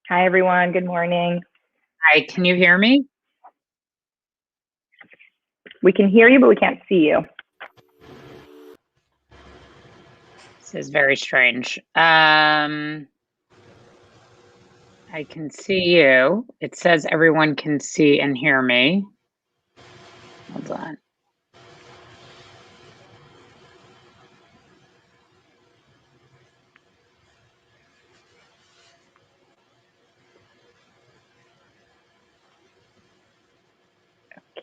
Hi, everyone. Good morning. Hi, can you hear me? We can hear you, but we can't see you. This is very strange. I can see you. It says everyone can see and hear me. Hold on.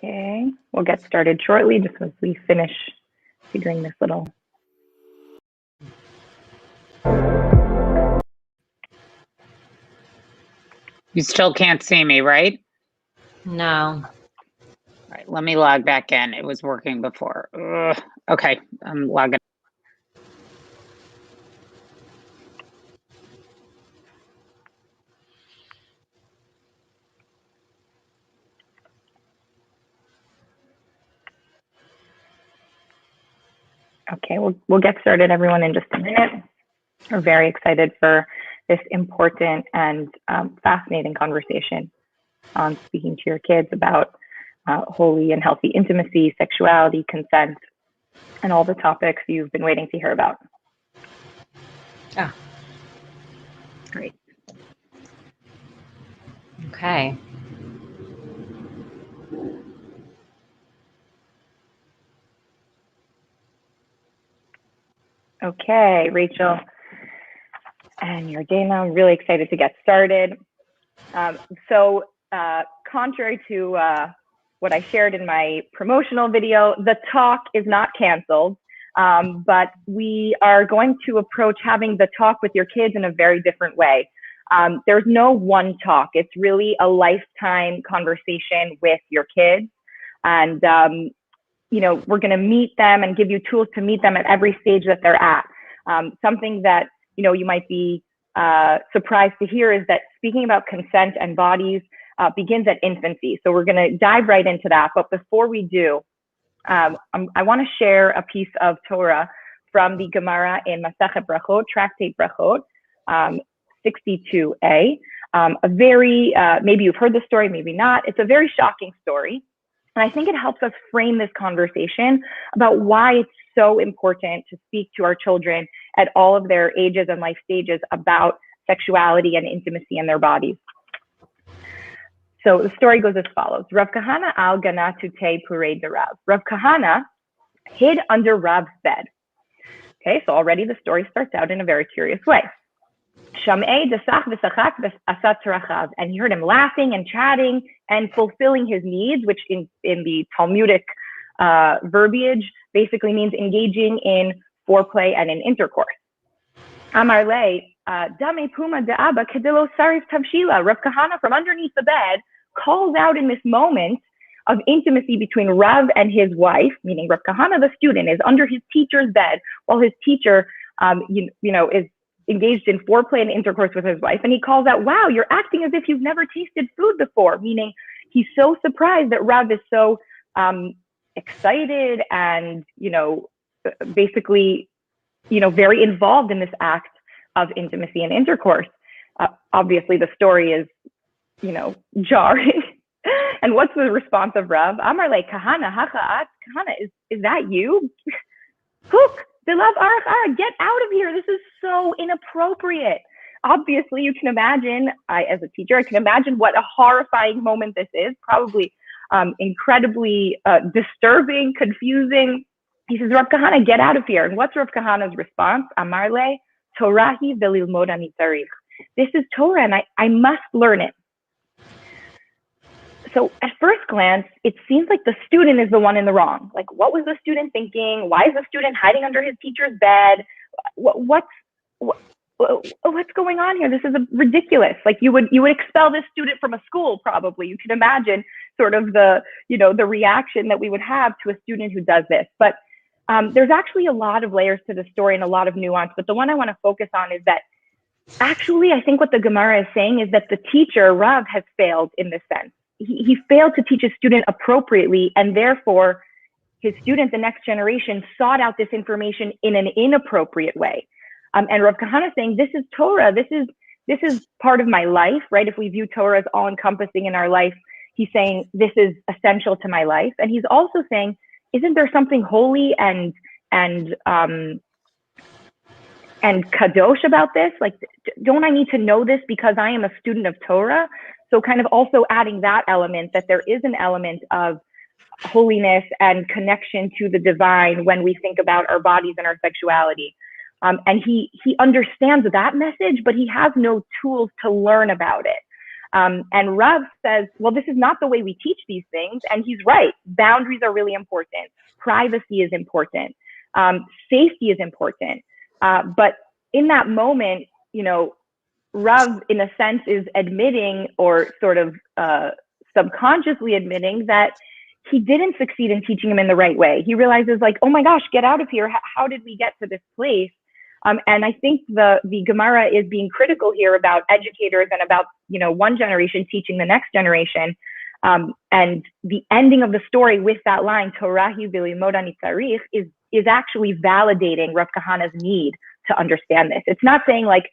Okay, we'll get started shortly just as we finish figuring this little. You still can't see me, right? No. All right, let me log back in. It was working before. Ugh. Okay, I'm logging. Okay, we'll get started, everyone, in just a minute. We're very excited for this important and fascinating conversation on speaking to your kids about holy and healthy intimacy, sexuality, consent, and all the topics you've been waiting to hear about. Ah, Great. okay. Okay, Rachel and Yardena, I'm really excited to get started. Contrary to what I shared in my promotional video, the talk is not canceled, but we are going to approach having the talk with your kids in a very different way. There's no one talk. It's really a lifetime conversation with your kids. And we're going to meet them and give you tools to meet them at every stage that they're at. Something that, you might be surprised to hear is that speaking about consent and bodies begins at infancy. So we're going to dive right into that. But before we do, I want to share a piece of Torah from the Gemara in Masechet Brachot, Tractate Brachot, 62a. A very, maybe you've heard the story, maybe not. It's a very shocking story. And I think it helps us frame this conversation about why it's so important to speak to our children at all of their ages and life stages about sexuality and intimacy in their bodies. So the story goes as follows. Rav Kahana al gana tutei purei de Rav. Rav Kahana hid under Rav's bed. Okay, so already the story starts out in a very curious way. Sham'ei desach v'sachak v'asat rachav. And he heard him laughing and chatting and fulfilling his needs, which in the Talmudic verbiage basically means engaging in foreplay and in intercourse. Amar le, dame puma de abba kedilo sarif tavshila. Rav Kahana from underneath the bed calls out in this moment of intimacy between Rav and his wife, meaning Rav Kahana, the student, is under his teacher's bed while his teacher, is engaged in foreplay and intercourse with his wife. And he calls out, wow, you're acting as if you've never tasted food before, meaning he's so surprised that Rav is so excited and, basically, very involved in this act of intimacy and intercourse. Obviously, the story is, jarring. And what's the response of Rav? Amar le Kahana hacha'at. Kahana, is that you? Hook, they love arach, get out of here. This is so inappropriate. Obviously, you can imagine, as a teacher, I can imagine what a horrifying moment this is. Probably incredibly disturbing, confusing. He says, Rav Kahana, get out of here. And what's Rav Kahana's response? Amar le Torahi velilmod ani tzarich. This is Torah, and I must learn it. So at first glance, it seems like the student is the one in the wrong. Like, what was the student thinking? Why is the student hiding under his teacher's bed? What's going on here? This is ridiculous. Like, you would expel this student from a school, probably. You can imagine sort of the reaction that we would have to a student who does this. But there's actually a lot of layers to the story and a lot of nuance. But the one I want to focus on is that actually, I think what the Gemara is saying is that the teacher, Rav, has failed in this sense. He failed to teach his student appropriately, and therefore his student, the next generation, sought out this information in an inappropriate way. And Rav Kahana is saying, this is Torah. This is part of my life, right? If we view Torah as all-encompassing in our life, he's saying this is essential to my life. And he's also saying, isn't there something holy and kadosh about this? Like, don't I need to know this because I am a student of Torah? So kind of also adding that element, that there is an element of holiness and connection to the divine when we think about our bodies and our sexuality. And he understands that message, but he has no tools to learn about it. And Rav says, well, this is not the way we teach these things. And he's right. Boundaries are really important. Privacy is important. Safety is important. But in that moment, Rav, in a sense, is admitting, or sort of subconsciously admitting, that he didn't succeed in teaching him in the right way. He realizes, like, oh my gosh, get out of here. How did we get to this place? And I think the Gemara is being critical here about educators and about, one generation teaching the next generation. And the ending of the story with that line, Torahi v'limod ani tzarich, is actually validating Rav Kahana's need to understand this. It's not saying like,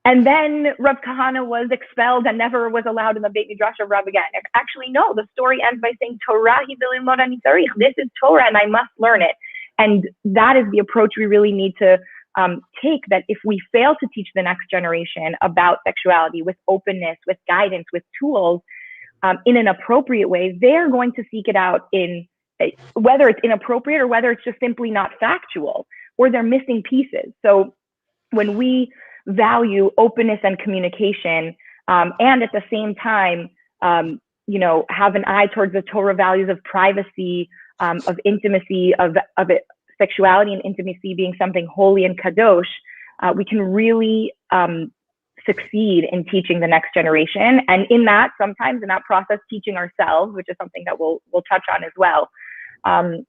and then Rav Kahana was expelled and never was allowed in the Beit Midrash of Rav again. Actually, no, the story ends by saying, Torahi v'limod ani tzarich. This is Torah and I must learn it. And that is the approach we really need to take, that if we fail to teach the next generation about sexuality with openness, with guidance, with tools, in an appropriate way, they're going to seek it out in whether it's inappropriate or whether it's just simply not factual, or they're missing pieces. So when we value openness and communication, and at the same time, have an eye towards the Torah values of privacy, of intimacy, of sexuality and intimacy being something holy and kadosh, we can really succeed in teaching the next generation. And in that, sometimes in that process, teaching ourselves, which is something that we'll touch on as well. I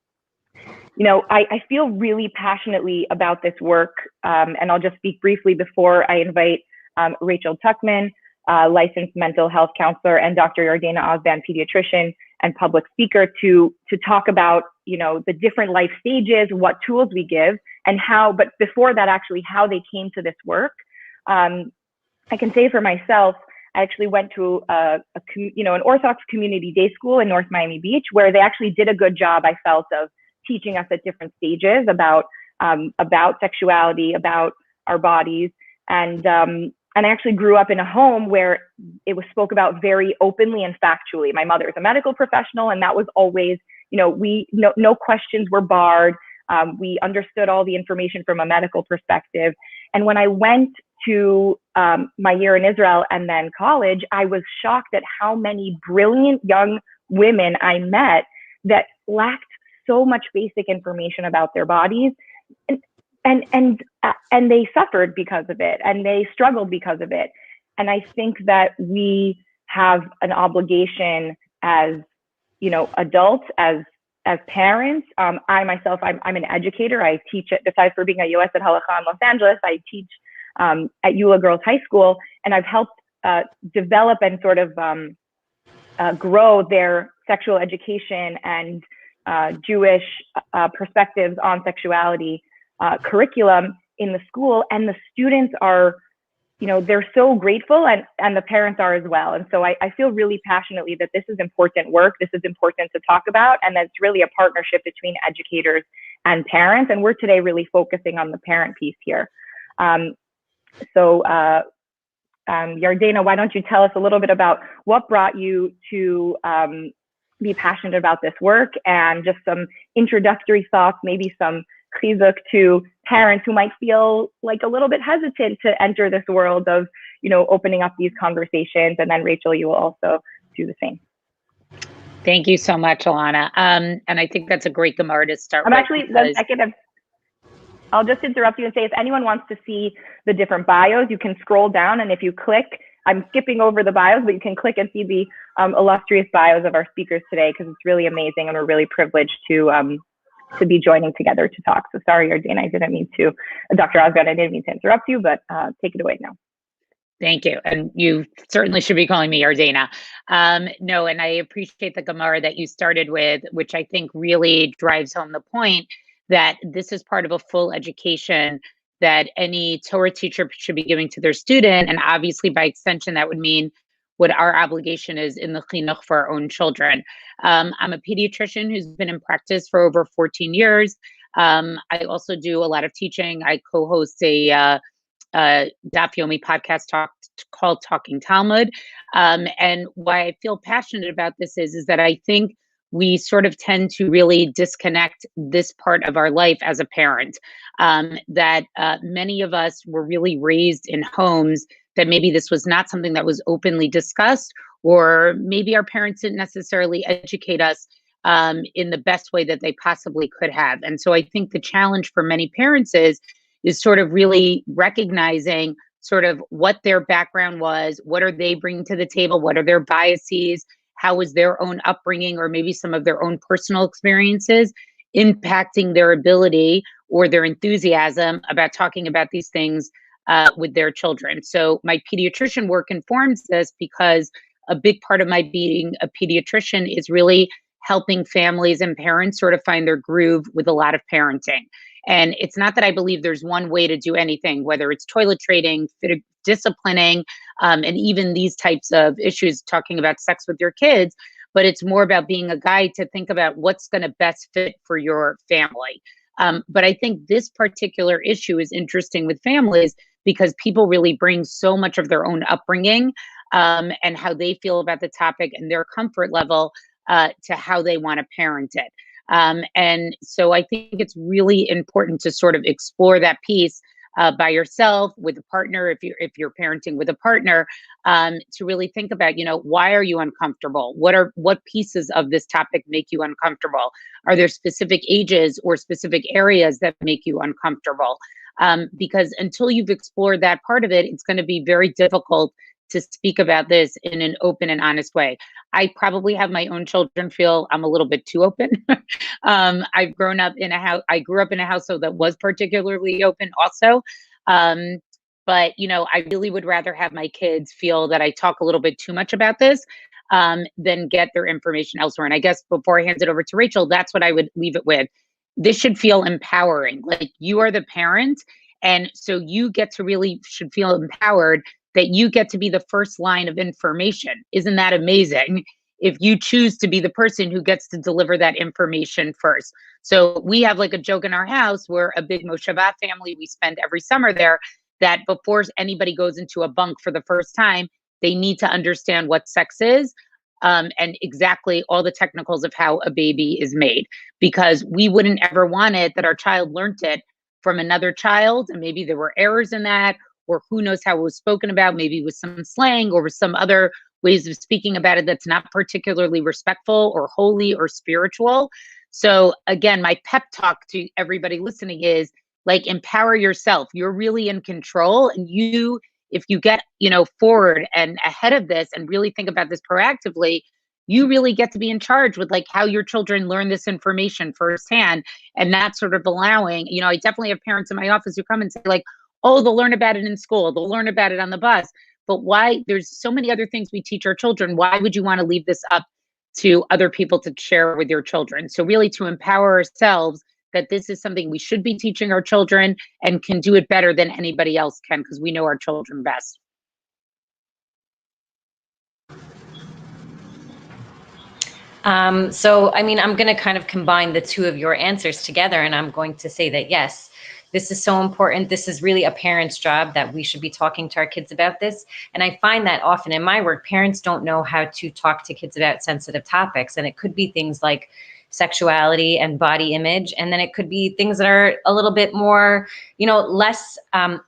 feel really passionately about this work, and I'll just speak briefly before I invite Rachel Tuckman, licensed mental health counselor, and Dr. Yardena Osband, pediatrician and public speaker, to talk about the different life stages, what tools we give, and how. But before that, actually, how they came to this work. I can say for myself, I actually went to an Orthodox community day school in North Miami Beach, where they actually did a good job, I felt, of teaching us at different stages about sexuality, about our bodies. And I actually grew up in a home where it was spoke about very openly and factually. My mother is a medical professional, and that was always, no questions were barred. We understood all the information from a medical perspective. And when I went to my year in Israel and then college, I was shocked at how many brilliant young women I met that lacked so much basic information about their bodies, and they suffered because of it, and they struggled because of it. And I think that we have an obligation as, adults, as parents. I myself, I'm an educator. I teach it, besides for being a US at Halacha in Los Angeles, I teach at Eula Girls High School, and I've helped develop and sort of grow their sexual education and Jewish perspectives on sexuality curriculum in the school. And the students are, they're so grateful, and the parents are as well. And so I feel really passionately that this is important work. This is important to talk about, and that's really a partnership between educators and parents. And we're today really focusing on the parent piece here. Yardena, why don't you tell us a little bit about what brought you to be passionate about this work, and just some introductory thoughts, maybe some chizuk to parents who might feel like a little bit hesitant to enter this world of, opening up these conversations. And then Rachel, you will also do the same. Thank you so much, Alana. And I think that's a great Gemara to start with. Actually, I'll just interrupt you and say, if anyone wants to see the different bios, you can scroll down, and if you click, I'm skipping over the bios, but you can click and see the illustrious bios of our speakers today, because it's really amazing, and we're really privileged to be joining together to talk. So sorry, Yardena, I didn't mean to, Dr. Osgood, I didn't mean to interrupt you, but take it away now. Thank you. And you certainly should be calling me Yardena. No, and I appreciate the Gemara that you started with, which I think really drives home the point that this is part of a full education that any Torah teacher should be giving to their student. And obviously, by extension, that would mean what our obligation is in the chinuch for our own children. I'm a pediatrician who's been in practice for over 14 years. I also do a lot of teaching. I co-host a Daf Yomi podcast called Talking Talmud. And why I feel passionate about this is that I think we sort of tend to really disconnect this part of our life as a parent. That many of us were really raised in homes that maybe this was not something that was openly discussed, or maybe our parents didn't necessarily educate us in the best way that they possibly could have. And so I think the challenge for many parents is sort of really recognizing sort of what their background was, what are they bringing to the table, what are their biases, how was their own upbringing, or maybe some of their own personal experiences impacting their ability or their enthusiasm about talking about these things with their children. So my pediatrician work informs this, because a big part of my being a pediatrician is really helping families and parents sort of find their groove with a lot of parenting. And it's not that I believe there's one way to do anything, whether it's toilet training, disciplining, and even these types of issues, talking about sex with your kids, but it's more about being a guide to think about what's going to best fit for your family. But I think this particular issue is interesting with families, because people really bring so much of their own upbringing and how they feel about the topic and their comfort level to how they want to parent it. And so I think it's really important to sort of explore that piece by yourself, with a partner, if you're parenting with a partner, to really think about, why are you uncomfortable? What pieces of this topic make you uncomfortable? Are there specific ages or specific areas that make you uncomfortable? Because until you've explored that part of it, it's going to be very difficult to speak about this in an open and honest way. I probably have my own children feel I'm a little bit too open. I grew up in a household that was particularly open also. But, I really would rather have my kids feel that I talk a little bit too much about this than get their information elsewhere. And I guess before I hand it over to Rachel, that's what I would leave it with. This should feel empowering. Like, you are the parent. And so you should feel empowered that you get to be the first line of information. Isn't that amazing? If you choose to be the person who gets to deliver that information first. So we have like a joke in our house. We're a big Moshavat family. We spend every summer there, that before anybody goes into a bunk for the first time, they need to understand what sex is, and exactly all the technicals of how a baby is made, because we wouldn't ever want it that our child learned it from another child, and maybe there were errors in that, or who knows how it was spoken about, maybe with some slang or with some other ways of speaking about it that's not particularly respectful or holy or spiritual. So again, my pep talk to everybody listening is like, empower yourself. You're really in control, and you, if you get, forward and ahead of this and really think about this proactively, you really get to be in charge with like how your children learn this information firsthand, and not sort of allowing, I definitely have parents in my office who come and say like, oh, they'll learn about it in school, they'll learn about it on the bus. But why? There's so many other things we teach our children. Why would you want to leave this up to other people to share with your children? So really to empower ourselves that this is something we should be teaching our children and can do it better than anybody else can, because we know our children best. So, I mean, I'm going to kind of combine the two of your answers together, and I'm going to say that, yes, this is so important. This is really a parent's job, that we should be talking to our kids about this. And I find that often in my work, parents don't know how to talk to kids about sensitive topics. And it could be things like sexuality and body image. And then it could be things that are a little bit more, less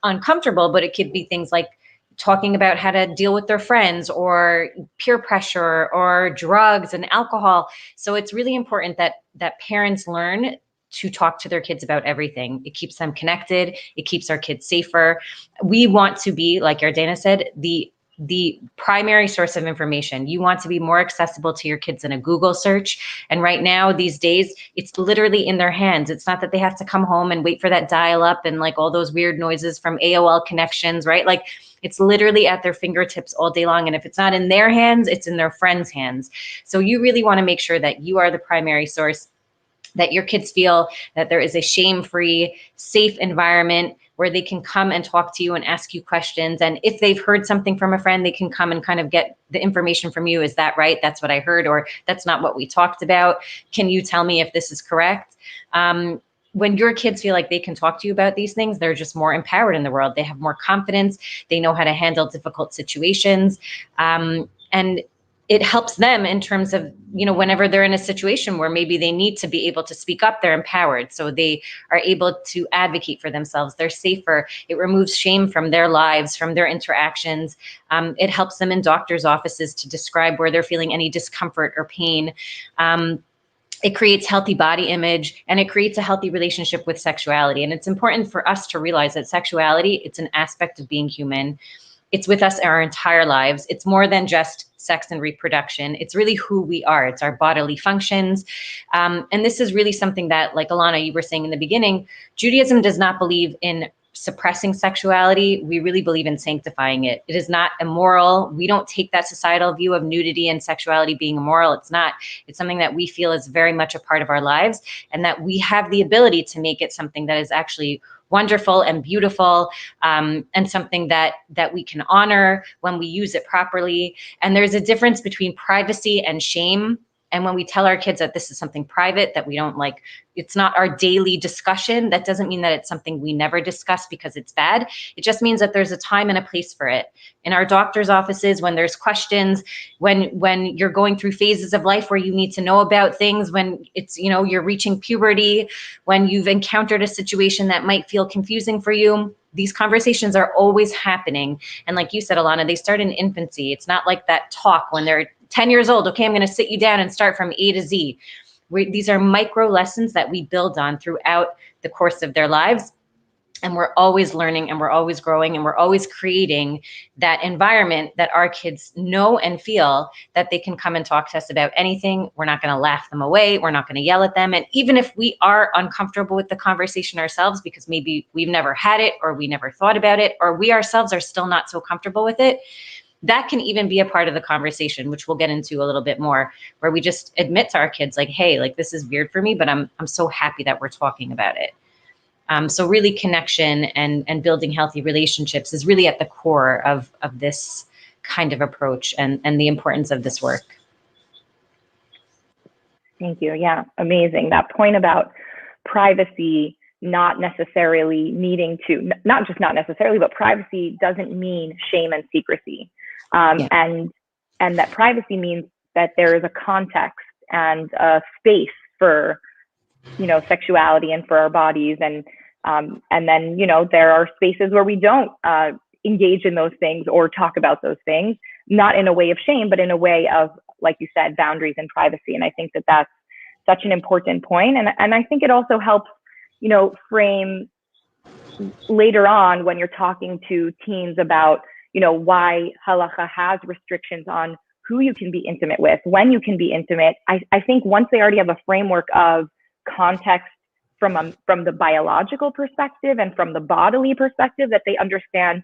uncomfortable, but it could be things like talking about how to deal with their friends, or peer pressure, or drugs and alcohol. So it's really important that parents learn to talk to their kids about everything. It keeps them connected. It keeps our kids safer. We want to be, like Yardena said, the primary source of information. You want to be more accessible to your kids than a Google search. And right now, these days, it's literally in their hands. It's not that they have to come home and wait for that dial up and like all those weird noises from AOL connections, right? Like, it's literally at their fingertips all day long. And if it's not in their hands, it's in their friends' hands. So you really want to make sure that you are the primary source, that your kids feel that there is a shame-free, safe environment where they can come and talk to you and ask you questions. And if they've heard something from a friend, they can come and kind of get the information from you. Is that right? That's what I heard, or that's not what we talked about. Can you tell me if this is correct? When your kids feel like they can talk to you about these things, they're just more empowered in the world. They have more confidence. They know how to handle difficult situations. And it helps them in terms of, whenever they're in a situation where maybe they need to be able to speak up, they're empowered. So they are able to advocate for themselves. They're safer. It removes shame from their lives, from their interactions. It helps them in doctors' offices to describe where they're feeling any discomfort or pain. It creates healthy body image, and it creates a healthy relationship with sexuality. And it's important for us to realize that sexuality, it's an aspect of being human. It's with us our entire lives. It's more than just sex and reproduction. It's really who we are. It's our bodily functions. And this is really something that, like Alana, you were saying in the beginning, Judaism does not believe in suppressing sexuality. We really believe in sanctifying it. It is not immoral. We don't take that societal view of nudity and sexuality being immoral. It's not. It's something that we feel is very much a part of our lives, and that we have the ability to make it something that is actually wonderful and beautiful, and something that we can honor when we use it properly. And there's a difference between privacy and shame. And when we tell our kids that this is something private, that we don't like, it's not our daily discussion, that doesn't mean that it's something we never discuss because it's bad. It just means that there's a time and a place for it. In our doctor's offices, when there's questions, when you're going through phases of life where you need to know about things, when it's, you're reaching puberty, when you've encountered a situation that might feel confusing for you, these conversations are always happening. And like you said, Alana, they start in infancy. It's not like that talk when they're 10 years old. Okay, I'm going to sit you down and start from A to Z. These are micro lessons that we build on throughout the course of their lives. And we're always learning, and we're always growing, and we're always creating that environment that our kids know and feel that they can come and talk to us about anything. We're not going to laugh them away. We're not going to yell at them. And even if we are uncomfortable with the conversation ourselves, because maybe we've never had it, or we never thought about it, or we ourselves are still not so comfortable with it, that can even be a part of the conversation, which we'll get into a little bit more, where we just admit to our kids, like, hey, like, this is weird for me, but I'm so happy that we're talking about it. So really connection and building healthy relationships is really at the core of this kind of approach and the importance of this work. Thank you. Yeah, amazing. That point about privacy not necessarily needing to, not just not necessarily, but privacy doesn't mean shame and secrecy. And that privacy means that there is a context and a space for, sexuality and for our bodies. And then, there are spaces where we don't engage in those things or talk about those things, not in a way of shame, but in a way of, like you said, boundaries and privacy. And I think that that's such an important point. And I think it also helps, frame later on when you're talking to teens about, why halacha has restrictions on who you can be intimate with, when you can be intimate. I think once they already have a framework of context from the biological perspective and from the bodily perspective, that they understand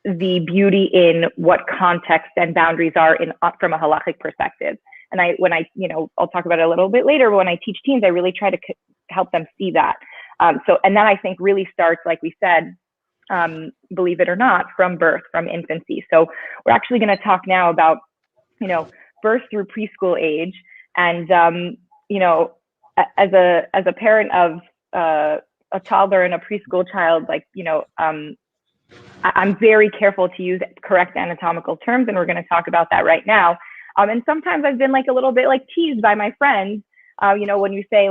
the beauty in what context and boundaries are from a halachic perspective. And I'll talk about it a little bit later, but when I teach teens, I really try to help them see that. And that I think really starts, like we said, believe it or not, from birth, from infancy. So we're actually going to talk now about, birth through preschool age. And, as a parent of a toddler and a preschool child, I'm very careful to use correct anatomical terms, and we're going to talk about that right now. And sometimes I've been a little bit teased by my friends, when you say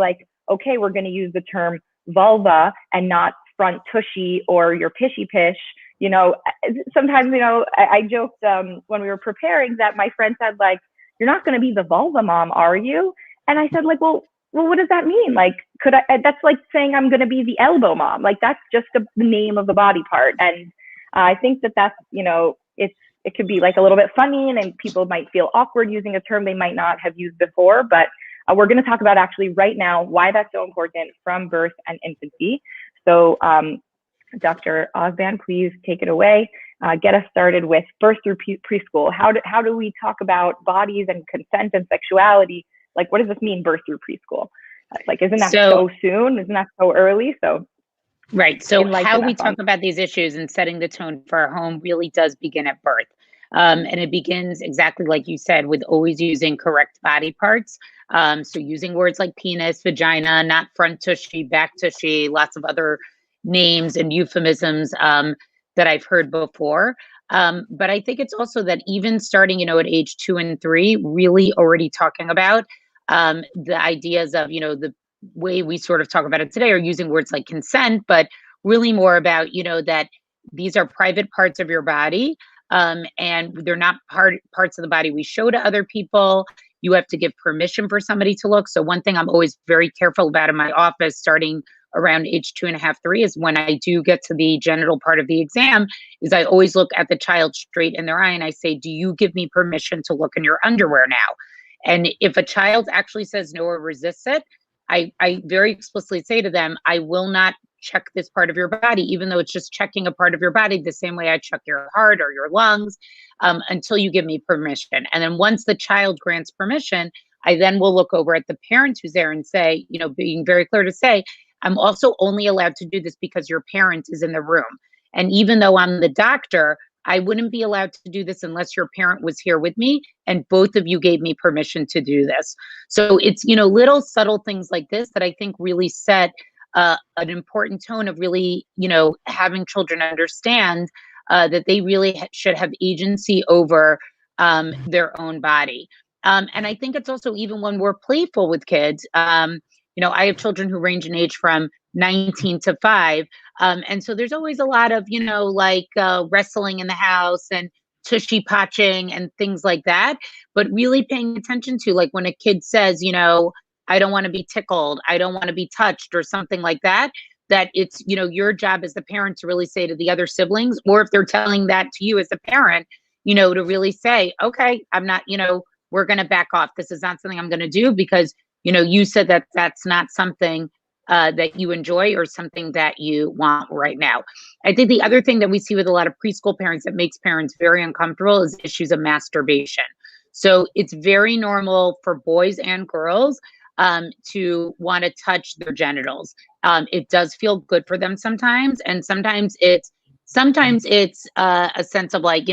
okay, we're going to use the term vulva and not front tushy or your pishy pish. Sometimes, I joked when we were preparing that my friend said, you're not going to be the vulva mom, are you? And I said, well, what does that mean? Could I, that's like saying I'm going to be the elbow mom. That's just the name of the body part. And I think that's, it could be a little bit funny, and people might feel awkward using a term they might not have used before, but we're going to talk about actually right now why that's so important from birth and infancy. So Dr. Ozban, please take it away. Get us started with birth through preschool. How do we talk about bodies and consent and sexuality? What does this mean, birth through preschool? Isn't that so soon? Isn't that so early? So right. So how we talk about these issues and setting the tone for our home really does begin at birth. And it begins exactly like you said, with always using correct body parts. So using words like penis, vagina, not front tushy, back tushy, lots of other names and euphemisms that I've heard before. But I think it's also that even starting, at age 2 and 3, really already talking about the ideas of, the way we sort of talk about it today are using words like consent, but really more about, that these are private parts of your body. And they're not parts of the body we show to other people. You have to give permission for somebody to look. So one thing I'm always very careful about in my office, starting around age 2.5, 3, is when I do get to the genital part of the exam, is I always look at the child straight in their eye and I say, do you give me permission to look in your underwear now? And if a child actually says no or resists it, I very explicitly say to them, I will not check this part of your body, even though it's just checking a part of your body the same way I check your heart or your lungs, until you give me permission. And then once the child grants permission, I then will look over at the parent who's there and say, being very clear to say, I'm also only allowed to do this because your parent is in the room. And even though I'm the doctor, I wouldn't be allowed to do this unless your parent was here with me and both of you gave me permission to do this. So it's, little subtle things like this that I think really set an important tone of really, having children understand that they really should have agency over their own body. And I think it's also, even when we're playful with kids, I have children who range in age from 19 to 5. And so there's always a lot of, wrestling in the house and tushy potching and things like that. But really paying attention to, when a kid says, I don't want to be tickled, I don't want to be touched or something like that, that it's, your job as the parent to really say to the other siblings, or if they're telling that to you as a parent, to really say, okay, I'm not, we're going to back off. This is not something I'm going to do because, you said that that's not something that you enjoy or something that you want right now. I think the other thing that we see with a lot of preschool parents that makes parents very uncomfortable is issues of masturbation. So it's very normal for boys and girls to want to touch their genitals. It does feel good for them sometimes, and sometimes it's a sense of like,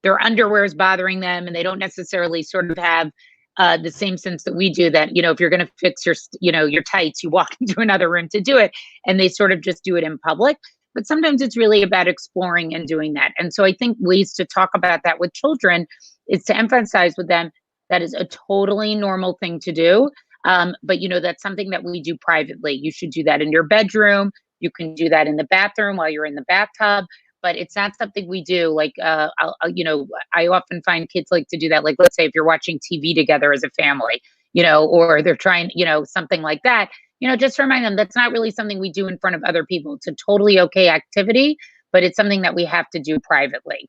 their underwear is bothering them, and they don't necessarily sort of have the same sense that we do, that, if you're going to fix your tights, you walk into another room to do it, and they sort of just do it in public. But sometimes it's really about exploring and doing that. And so I think ways to talk about that with children is to emphasize with them that is a totally normal thing to do. But that's something that we do privately. You should do that in your bedroom. You can do that in the bathroom while you're in the bathtub. But it's not something we do. Like, I often find kids like to do that. Like, let's say if you're watching TV together as a family, or they're trying, something like that, just remind them that's not really something we do in front of other people. It's a totally okay activity, but it's something that we have to do privately.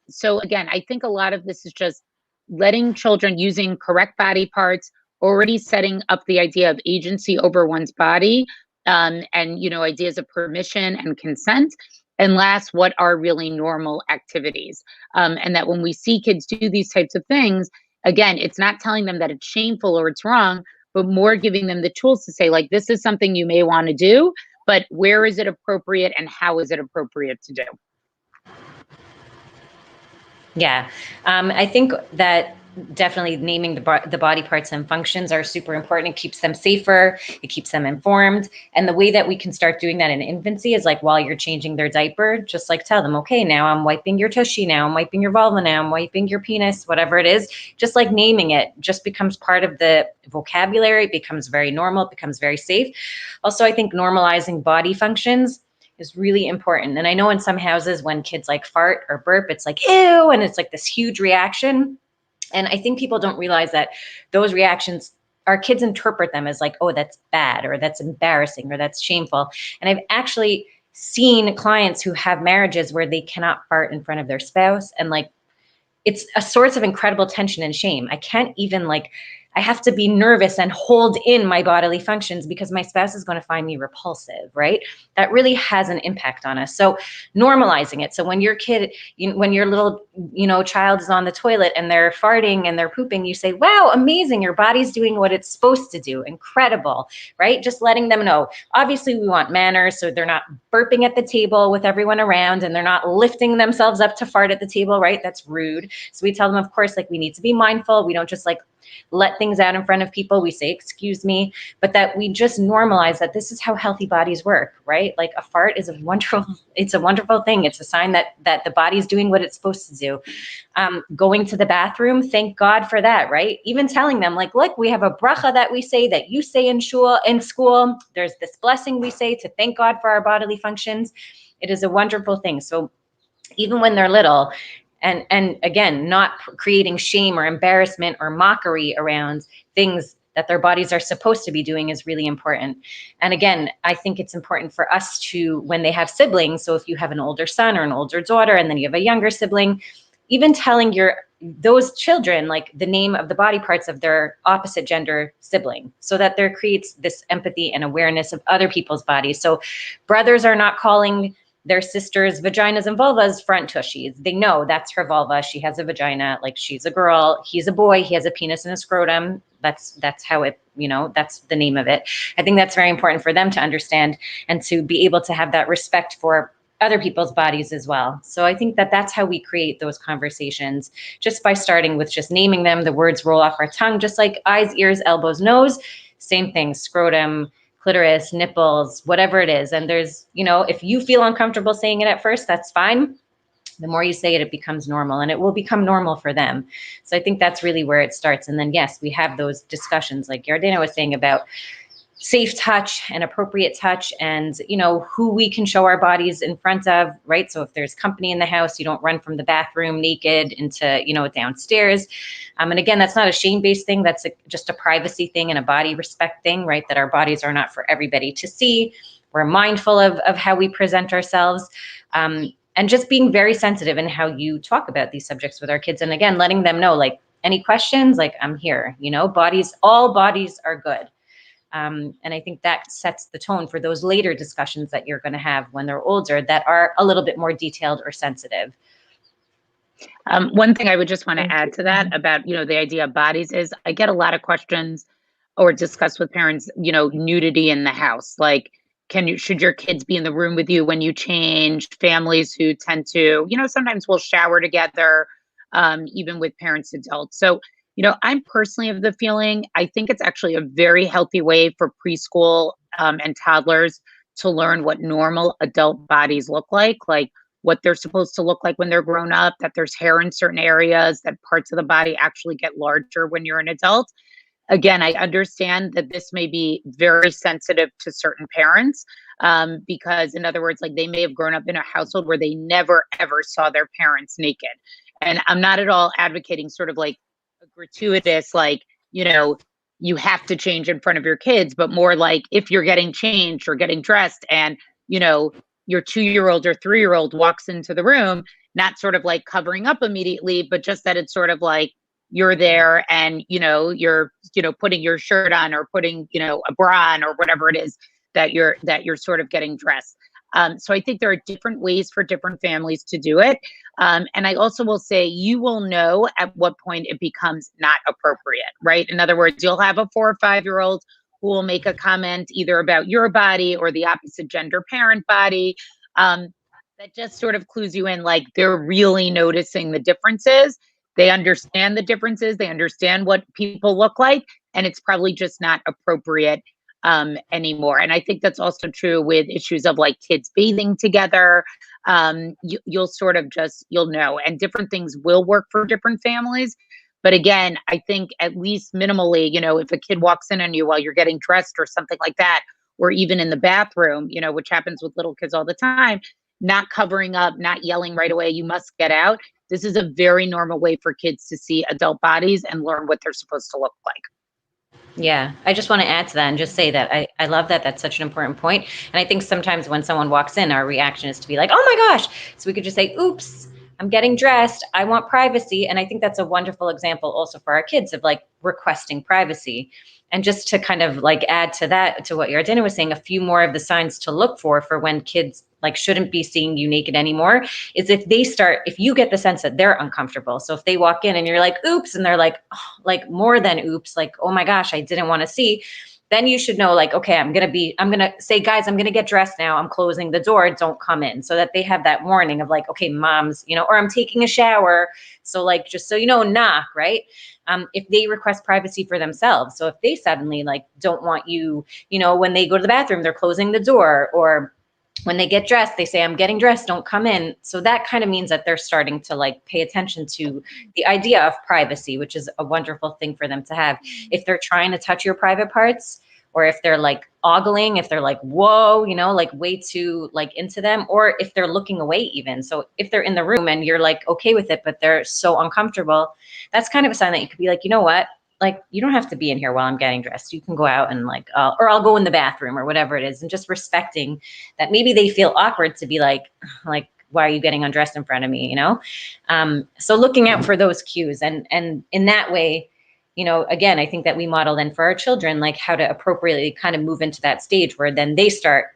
So again, I think a lot of this is just letting children using correct body parts, already setting up the idea of agency over one's body, and ideas of permission and consent. And last, what are really normal activities? And that when we see kids do these types of things, again, it's not telling them that it's shameful or it's wrong, but more giving them the tools to say, like, this is something you may want to do, but where is it appropriate and how is it appropriate to do? Yeah, I think that definitely naming the body parts and functions are super important. It keeps them safer. It keeps them informed. And the way that we can start doing that in infancy is like while you're changing their diaper, just like tell them, okay, now I'm wiping your tushy, now I'm wiping your vulva, now I'm wiping your penis, whatever it is. Just like naming it just becomes part of the vocabulary. It becomes very normal. It becomes very safe. Also, I think normalizing body functions is really important. And I know in some houses when kids like fart or burp, it's like, ew, and it's like this huge reaction. And I think people don't realize that those reactions, our kids interpret them as like, oh, that's bad, or that's embarrassing, or that's shameful. And I've actually seen clients who have marriages where they cannot fart in front of their spouse. And like, it's a source of incredible tension and shame. I can't even I have to be nervous and hold in my bodily functions because my spouse is going to find me repulsive, right? That really has an impact on us. So normalizing it. So when your kid, when your little, child is on the toilet and they're farting and they're pooping, you say, wow, amazing. Your body's doing what it's supposed to do. Incredible, right? Just letting them know. Obviously we want manners. So they're not burping at the table with everyone around and they're not lifting themselves up to fart at the table, right? That's rude. So we tell them, of course, we need to be mindful. We don't just let things out in front of people. We say, excuse me, but that we just normalize that this is how healthy bodies work, right? Like a fart is it's a wonderful thing. It's a sign that the body's doing what it's supposed to do. Going to the bathroom, thank God for that, right? Even telling them look, we have a bracha that we say, that you say in school. There's this blessing we say to thank God for our bodily functions. It is a wonderful thing. So even when they're little, and again, not creating shame or embarrassment or mockery around things that their bodies are supposed to be doing is really important. And again, I think it's important for us to, when they have siblings, so if you have an older son or an older daughter, and then you have a younger sibling, even telling those children the name of the body parts of their opposite gender sibling, so that there creates this empathy and awareness of other people's bodies. So brothers are not calling their sisters' vaginas and vulvas front tushies. They know that's her vulva. She has a vagina. She's a girl. He's a boy. He has a penis and a scrotum. That's how it, that's the name of it. I think that's very important for them to understand and to be able to have that respect for other people's bodies as well. So I think that's how we create those conversations, just by starting with just naming them. The words roll off our tongue, just like eyes, ears, elbows, nose. Same thing, scrotum, clitoris, nipples, whatever it is. And there's, if you feel uncomfortable saying it at first, that's fine. The more you say it, it becomes normal, and it will become normal for them. So I think that's really where it starts. And then, yes, we have those discussions like Yardena was saying about safe touch and appropriate touch, and who we can show our bodies in front of, right? So if there's company in the house, you don't run from the bathroom naked into downstairs. And again, that's not a shame-based thing. That's just a privacy thing and a body respect thing, right? That our bodies are not for everybody to see. We're mindful of how we present ourselves, and just being very sensitive in how you talk about these subjects with our kids. And again, letting them know, any questions, I'm here. All bodies are good. And I think that sets the tone for those later discussions that you're going to have when they're older that are a little bit more detailed or sensitive. One thing I would just want to add to that about, the idea of bodies is I get a lot of questions or discuss with parents, nudity in the house. Like, should your kids be in the room with you when you change? Families who tend to, sometimes will shower together, even with parents, adults. So, I'm personally of the feeling, I think it's actually a very healthy way for preschool and toddlers to learn what normal adult bodies look like what they're supposed to look like when they're grown up, that there's hair in certain areas, that parts of the body actually get larger when you're an adult. Again, I understand that this may be very sensitive to certain parents, because, in other words, like, they may have grown up in a household where they never ever saw their parents naked. And I'm not at all advocating sort of like a gratuitous, like, you have to change in front of your kids, but more like, if you're getting changed or getting dressed and, your 2-year-old or 3-year-old walks into the room, not sort of like covering up immediately, but just that it's sort of like, you're there and, you're, putting your shirt on or putting, a bra on or whatever it is that you're sort of getting dressed. So I think there are different ways for different families to do it. And I also will say, you will know at what point it becomes not appropriate, right? In other words, you'll have a 4 or 5-year-old who will make a comment either about your body or the opposite gender parent body. That just sort of clues you in, like, they're really noticing the differences. They understand the differences. They understand what people look like, and it's probably just not appropriate anymore. And I think that's also true with issues of like kids bathing together. You'll sort of you'll know, and different things will work for different families. But again, I think at least minimally, if a kid walks in on you while you're getting dressed or something like that, or even in the bathroom, which happens with little kids all the time, not covering up, not yelling right away, you must get out. This is a very normal way for kids to see adult bodies and learn what they're supposed to look like. Yeah, I just want to add to that and just say that I love that. That's such an important point. And I think sometimes when someone walks in, our reaction is to be like, oh my gosh. So we could just say, oops, I'm getting dressed. I want privacy. And I think that's a wonderful example also for our kids of like requesting privacy. And just to kind of like add to that, to what Yardena was saying, a few more of the signs to look for when kids like shouldn't be seeing you naked anymore is if you get the sense that they're uncomfortable. So if they walk in and you're like, oops, and they're like, oh, like more than oops, like, oh my gosh, I didn't want to see. Then you should know, like, okay, I'm going to say, guys, I'm going to get dressed now. I'm closing the door. Don't come in, so that they have that warning of like, okay, mom's, or I'm taking a shower. So like, just so you know, knock, right? If they request privacy for themselves. So if they suddenly like don't want you, when they go to the bathroom, they're closing the door, or when they get dressed, they say, I'm getting dressed, don't come in. So that kind of means that they're starting to like pay attention to the idea of privacy, which is a wonderful thing for them to have. If they're trying to touch your private parts, or if they're like ogling, if they're like, whoa, like way too like into them, or if they're looking away even. So if they're in the room and you're like okay with it, but they're so uncomfortable, that's kind of a sign that you could be like, you know what? Like, you don't have to be in here while I'm getting dressed. You can go out and like, or I'll go in the bathroom or whatever it is. And just respecting that maybe they feel awkward to be like, why are you getting undressed in front of me? So looking out for those cues and in that way, again, I think that we model then for our children, like how to appropriately kind of move into that stage where then they start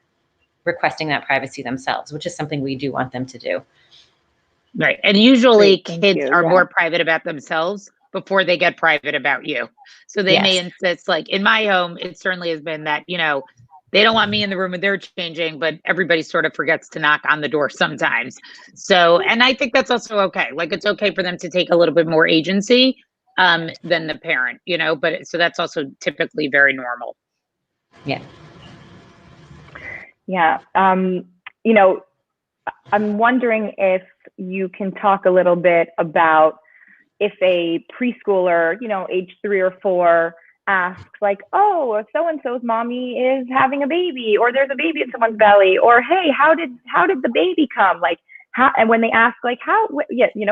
requesting that privacy themselves, which is something we do want them to do. Right. And usually kids are more private about themselves before they get private about you. So they may insist, like in my home, it certainly has been that, they don't want me in the room when they're changing, but everybody sort of forgets to knock on the door sometimes. So, and I think that's also okay. Like, it's okay for them to take a little bit more agency than the parent, but so that's also typically very normal. Yeah. Yeah. I'm wondering if you can talk a little bit about if a preschooler, age 3 or 4 asks like, oh, so-and-so's mommy is having a baby, or there's a baby in someone's belly, or, hey, how did the baby come? Like, how, and when they ask like, how,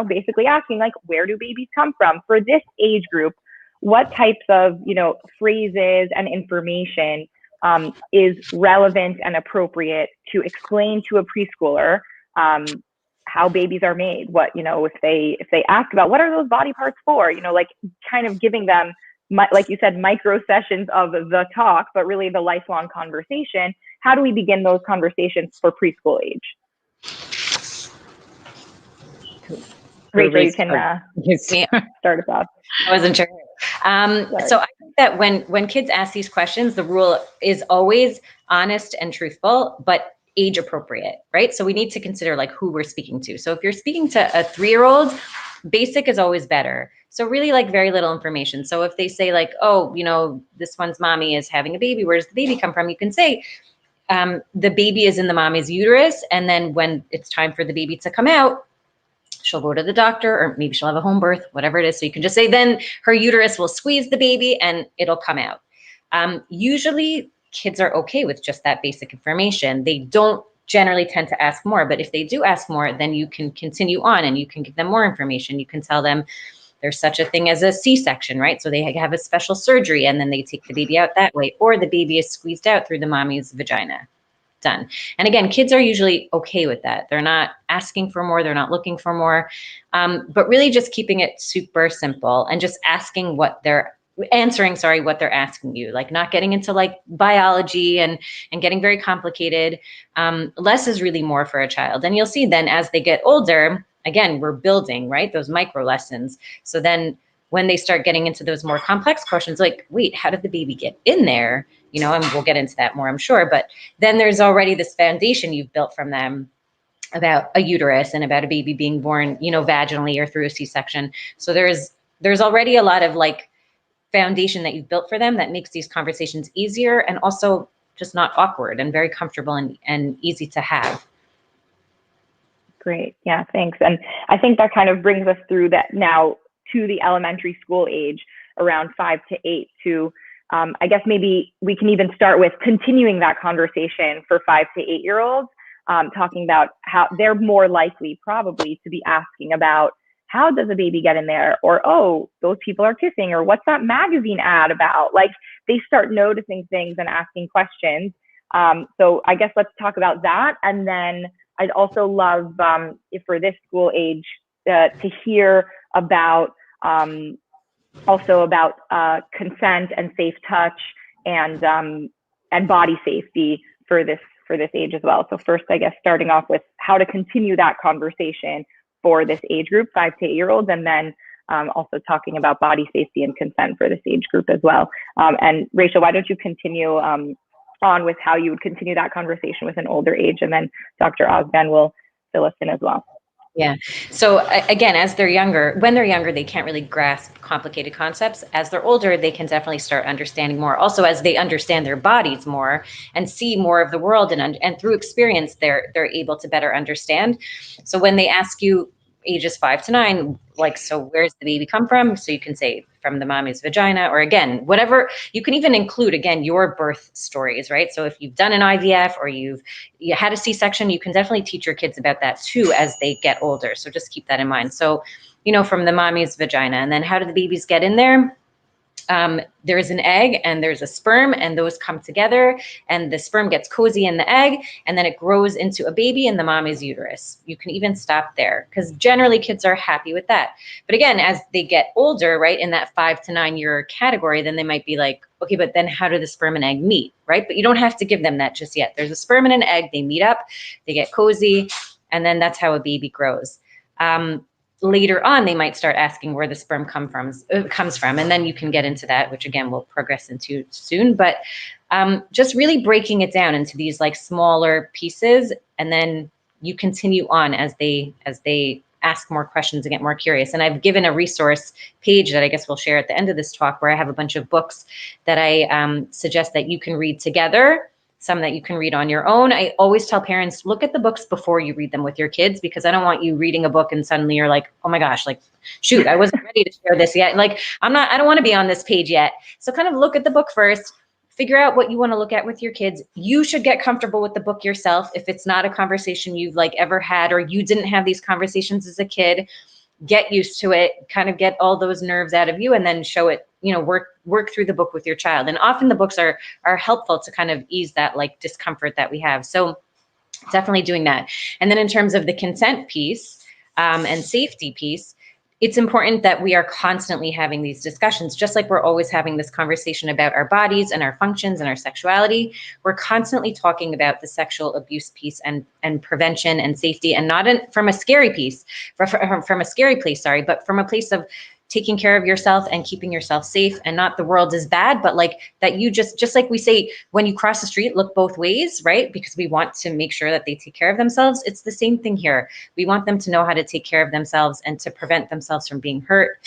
basically asking like, where do babies come from? For this age group, what types of, phrases and information is relevant and appropriate to explain to a preschooler how babies are made? What, if they ask about what are those body parts for, like kind of giving them, like you said, micro sessions of the talk, but really the lifelong conversation. How do we begin those conversations for preschool age? Rachel, you can start us off. I wasn't sure. So I think that when kids ask these questions, the rule is always honest and truthful, but age appropriate, right? So we need to consider like who we're speaking to. So if you're speaking to a 3-year-old, basic is always better. So really like very little information. So if they say like, oh, this one's mommy is having a baby, where does the baby come from? You can say, the baby is in the mommy's uterus. And then when it's time for the baby to come out, she'll go to the doctor, or maybe she'll have a home birth, whatever it is. So you can just say, then her uterus will squeeze the baby and it'll come out. Usually kids are okay with just that basic information. They don't generally tend to ask more, but if they do ask more, then you can continue on and you can give them more information. You can tell them there's such a thing as a C-section, right? So they have a special surgery and then they take the baby out that way, or the baby is squeezed out through the mommy's vagina. Done. And again, kids are usually okay with that. They're not asking for more. They're not looking for more, but really just keeping it super simple and just asking what they're asking you, like not getting into like biology and getting very complicated. Less is really more for a child. And you'll see then as they get older, again, we're building, right? Those micro lessons. So then when they start getting into those more complex questions, like, wait, how did the baby get in there? And we'll get into that more, I'm sure. But then there's already this foundation you've built from them about a uterus and about a baby being born, vaginally or through a C-section. So there's already a lot of like foundation that you've built for them that makes these conversations easier and also just not awkward and very comfortable and easy to have. Great. Yeah, thanks. And I think that kind of brings us through that now to the elementary school age, around 5 to 8, to I guess maybe we can even start with continuing that conversation for 5 to 8-year-olds, talking about how they're more likely probably to be asking about how does a baby get in there, or, oh, those people are kissing, or what's that magazine ad about? Like they start noticing things and asking questions. So I guess let's talk about that. And then I'd also love, if for this school age, to hear about also about consent and safe touch and body safety for this age as well. So first, I guess starting off with how to continue that conversation for this age group, 5 to 8-year-olds, and then also talking about body safety and consent for this age group as well. And Rachel, why don't you continue on with how you would continue that conversation with an older age, and then Dr. Ozben will fill us in as well. Yeah. So again, when they're younger, they can't really grasp complicated concepts. As they're older, they can definitely start understanding more. Also, as they understand their bodies more and see more of the world and through experience, they're able to better understand. So when they ask you ages 5 to 9, like, so where's the baby come from? So you can say from the mommy's vagina, or again, whatever. You can even include, again, your birth stories, right? So if you've done an IVF or you had a C-section, you can definitely teach your kids about that too as they get older. So just keep that in mind. So, from the mommy's vagina, and then how do the babies get in there? There's an egg and there's a sperm, and those come together, and the sperm gets cozy in the egg, and then it grows into a baby in the mommy's uterus. You can even stop there because generally kids are happy with that. But again, as they get older, right, in that 5 to 9 year category, then they might be like, okay, but then how do the sperm and egg meet, right? But you don't have to give them that just yet. There's a sperm and an egg, they meet up, they get cozy, and then that's how a baby grows. Later on, they might start asking where the sperm comes from, and then you can get into that, which again we'll progress into soon. But just really breaking it down into these like smaller pieces, and then you continue on as they ask more questions and get more curious. And I've given a resource page that I guess we'll share at the end of this talk, where I have a bunch of books that I suggest that you can read together. Some that you can read on your own. I always tell parents, look at the books before you read them with your kids, because I don't want you reading a book and suddenly you're like, oh my gosh, like, shoot, I wasn't ready to share this yet. Like, I don't want to be on this page yet. So kind of look at the book first, figure out what you want to look at with your kids. You should get comfortable with the book yourself. If it's not a conversation you've like ever had, or you didn't have these conversations as a kid, get used to it, kind of get all those nerves out of you, and then show it, work through the book with your child. And often the books are helpful to kind of ease that like discomfort that we have. So definitely doing that. And then in terms of the consent piece and safety piece, it's important that we are constantly having these discussions, just like we're always having this conversation about our bodies and our functions and our sexuality. We're constantly talking about the sexual abuse piece and prevention and safety, and not from a scary piece, from a scary place, but from a place of taking care of yourself and keeping yourself safe, and not the world is bad, but like that you just like we say, when you cross the street, look both ways, right? Because we want to make sure that they take care of themselves. It's the same thing here. We want them to know how to take care of themselves and to prevent themselves from being hurt.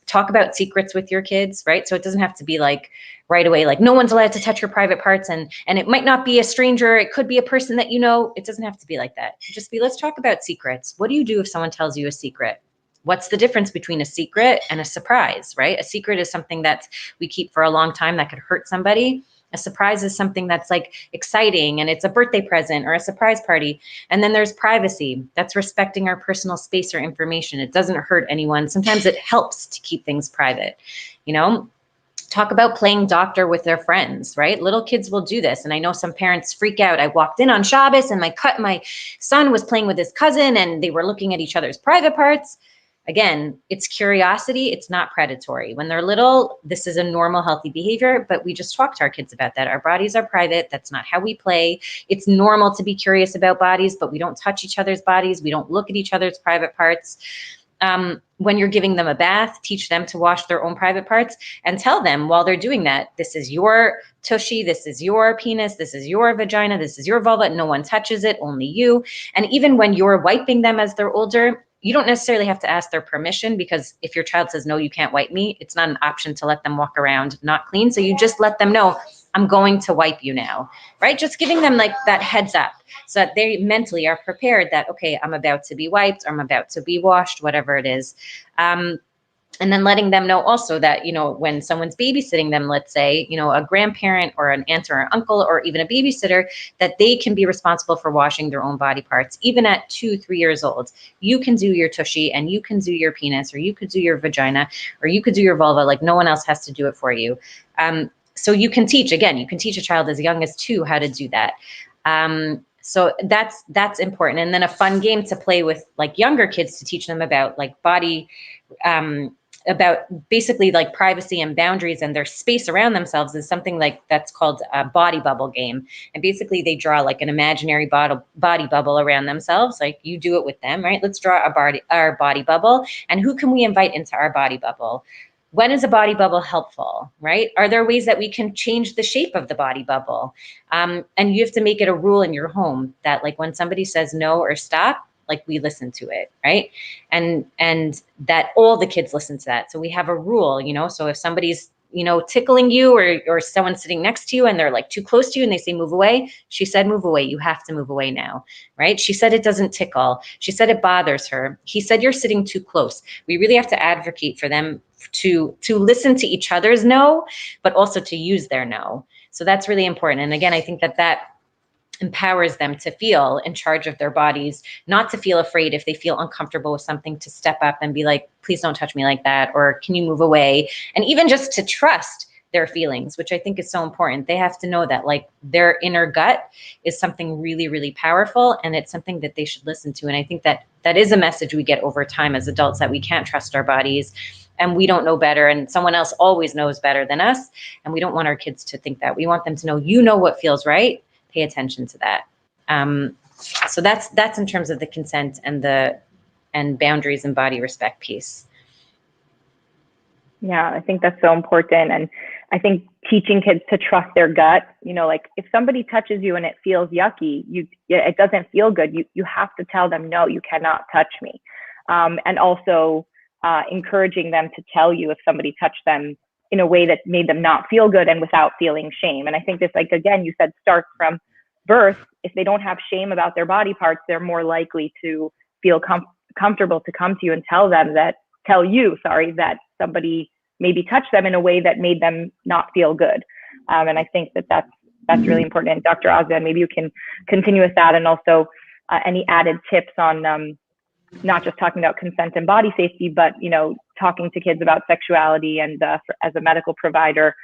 Talk about secrets with your kids, right? So it doesn't have to be like right away, like no one's allowed to touch your private parts, and it might not be a stranger. It could be a person that you know. It doesn't have to be like that. Just be, let's talk about secrets. What do you do if someone tells you a secret? What's the difference between a secret and a surprise, right? A secret is something that we keep for a long time that could hurt somebody. A surprise is something that's like exciting, and it's a birthday present or a surprise party. And then there's privacy. That's respecting our personal space or information. It doesn't hurt anyone. Sometimes it helps to keep things private, you know? Talk about playing doctor with their friends, right? Little kids will do this. And I know some parents freak out. I walked in on Shabbos and my son was playing with his cousin and they were looking at each other's private parts. Again, it's curiosity. It's not predatory. When they're little, this is a normal, healthy behavior, but we just talk to our kids about that. Our bodies are private. That's not how we play. It's normal to be curious about bodies, but we don't touch each other's bodies. We don't look at each other's private parts. When you're giving them a bath, teach them to wash their own private parts and tell them while they're doing that, this is your tushy, this is your penis, this is your vagina, this is your vulva. No one touches it, only you. And even when you're wiping them as they're older, you don't necessarily have to ask their permission, because if your child says, no, you can't wipe me, it's not an option to let them walk around not clean. So you just let them know, I'm going to wipe you now, right? Just giving them like that heads up so that they mentally are prepared that, okay, I'm about to be wiped, or I'm about to be washed, whatever it is. And then letting them know also that, you know, when someone's babysitting them, let's say, you know, a grandparent or an aunt or an uncle or even a babysitter, that they can be responsible for washing their own body parts. Even at 2-3 years old, you can do your tushy and you can do your penis, or you could do your vagina, or you could do your vulva. Like no one else has to do it for you. So you can teach a child as young as 2 how to do that. So that's important. And then a fun game to play with like younger kids to teach them about like body, about basically like privacy and boundaries and their space around themselves is something like that's called a body bubble game. And basically they draw like an imaginary body bubble around themselves. Like you do it with them, right? Let's draw our body bubble. And who can we invite into our body bubble? When is a body bubble helpful, right? Are there ways that we can change the shape of the body bubble? And you have to make it a rule in your home that like when somebody says no or stop, like we listen to it, right? And that all the kids listen to that. So we have a rule, you know, so if somebody's, you know, tickling you or someone's sitting next to you and they're like too close to you and they say, move away. She said, move away. You have to move away now, right? She said, it doesn't tickle. She said, it bothers her. He said, you're sitting too close. We really have to advocate for them to listen to each other's no, but also to use their no. So that's really important. And again, I think that empowers them to feel in charge of their bodies, not to feel afraid if they feel uncomfortable with something, to step up and be like, please don't touch me like that, or can you move away? And even just to trust their feelings, which I think is so important. They have to know that like their inner gut is something really, really powerful, and it's something that they should listen to. And I think that is a message we get over time as adults, that we can't trust our bodies and we don't know better, and someone else always knows better than us. And we don't want our kids to think that. We want them to know, you know what feels right. Pay attention to that. So that's in terms of the consent and boundaries and body respect piece. Yeah, I think that's so important. And I think teaching kids to trust their gut, you know, like if somebody touches you and it feels yucky, it doesn't feel good. You have to tell them, no, you cannot touch me. And also encouraging them to tell you if somebody touched them in a way that made them not feel good and without feeling shame. And I think this, like, again, you said, starts from birth. If they don't have shame about their body parts, they're more likely to feel comfortable to come to you and tell you that somebody maybe touched them in a way that made them not feel good. And I think that's really important. And Dr. Ozban, maybe you can continue with that, and also any added tips on not just talking about consent and body safety, but, you know, talking to kids about sexuality, and as a medical provider,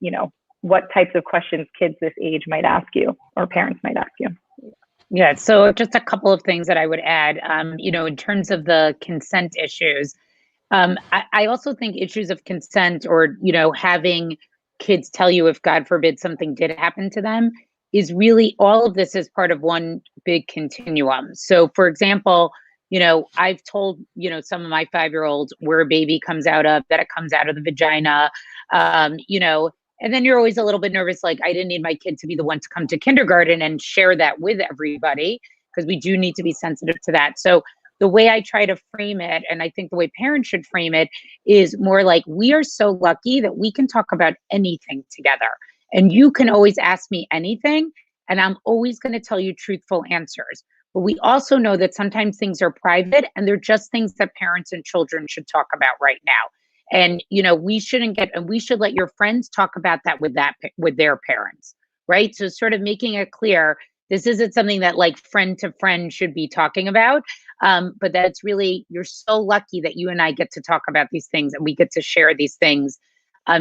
you know, what types of questions kids this age might ask you, or parents might ask you. Yeah, so just a couple of things that I would add, you know, in terms of the consent issues, I also think issues of consent, or, you know, having kids tell you if, God forbid, something did happen to them, is really, all of this is part of one big continuum. So, for example, I've told, some of my 5-year-olds where a baby comes out of, that it comes out of the vagina, and then you're always a little bit nervous. Like, I didn't need my kid to be the one to come to kindergarten and share that with everybody, because we do need to be sensitive to that. So the way I try to frame it, and I think the way parents should frame it, is more like, we are so lucky that we can talk about anything together. And you can always ask me anything, and I'm always going to tell you truthful answers. But we also know that sometimes things are private, and they're just things that parents and children should talk about right now. And, we should let your friends talk about that with their parents, right? So sort of making it clear, this isn't something that like friend to friend should be talking about. But that's really, you're so lucky that you and I get to talk about these things, and we get to share these things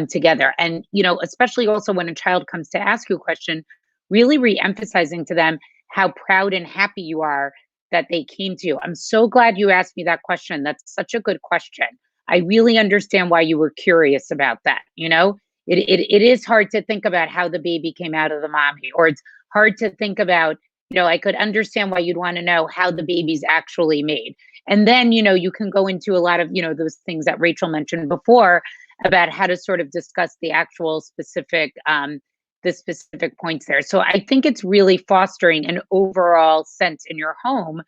together. And, especially also when a child comes to ask you a question, really re-emphasizing to them how proud and happy you are that they came to you. I'm so glad you asked me that question. That's such a good question. I really understand why you were curious about that. It is hard to think about how the baby came out of the mommy, or it's hard to think about, I could understand why you'd want to know how the baby's actually made. And then, you can go into a lot of, those things that Rachel mentioned before about how to sort of discuss the actual specific, the specific points there. So I think it's really fostering an overall sense in your home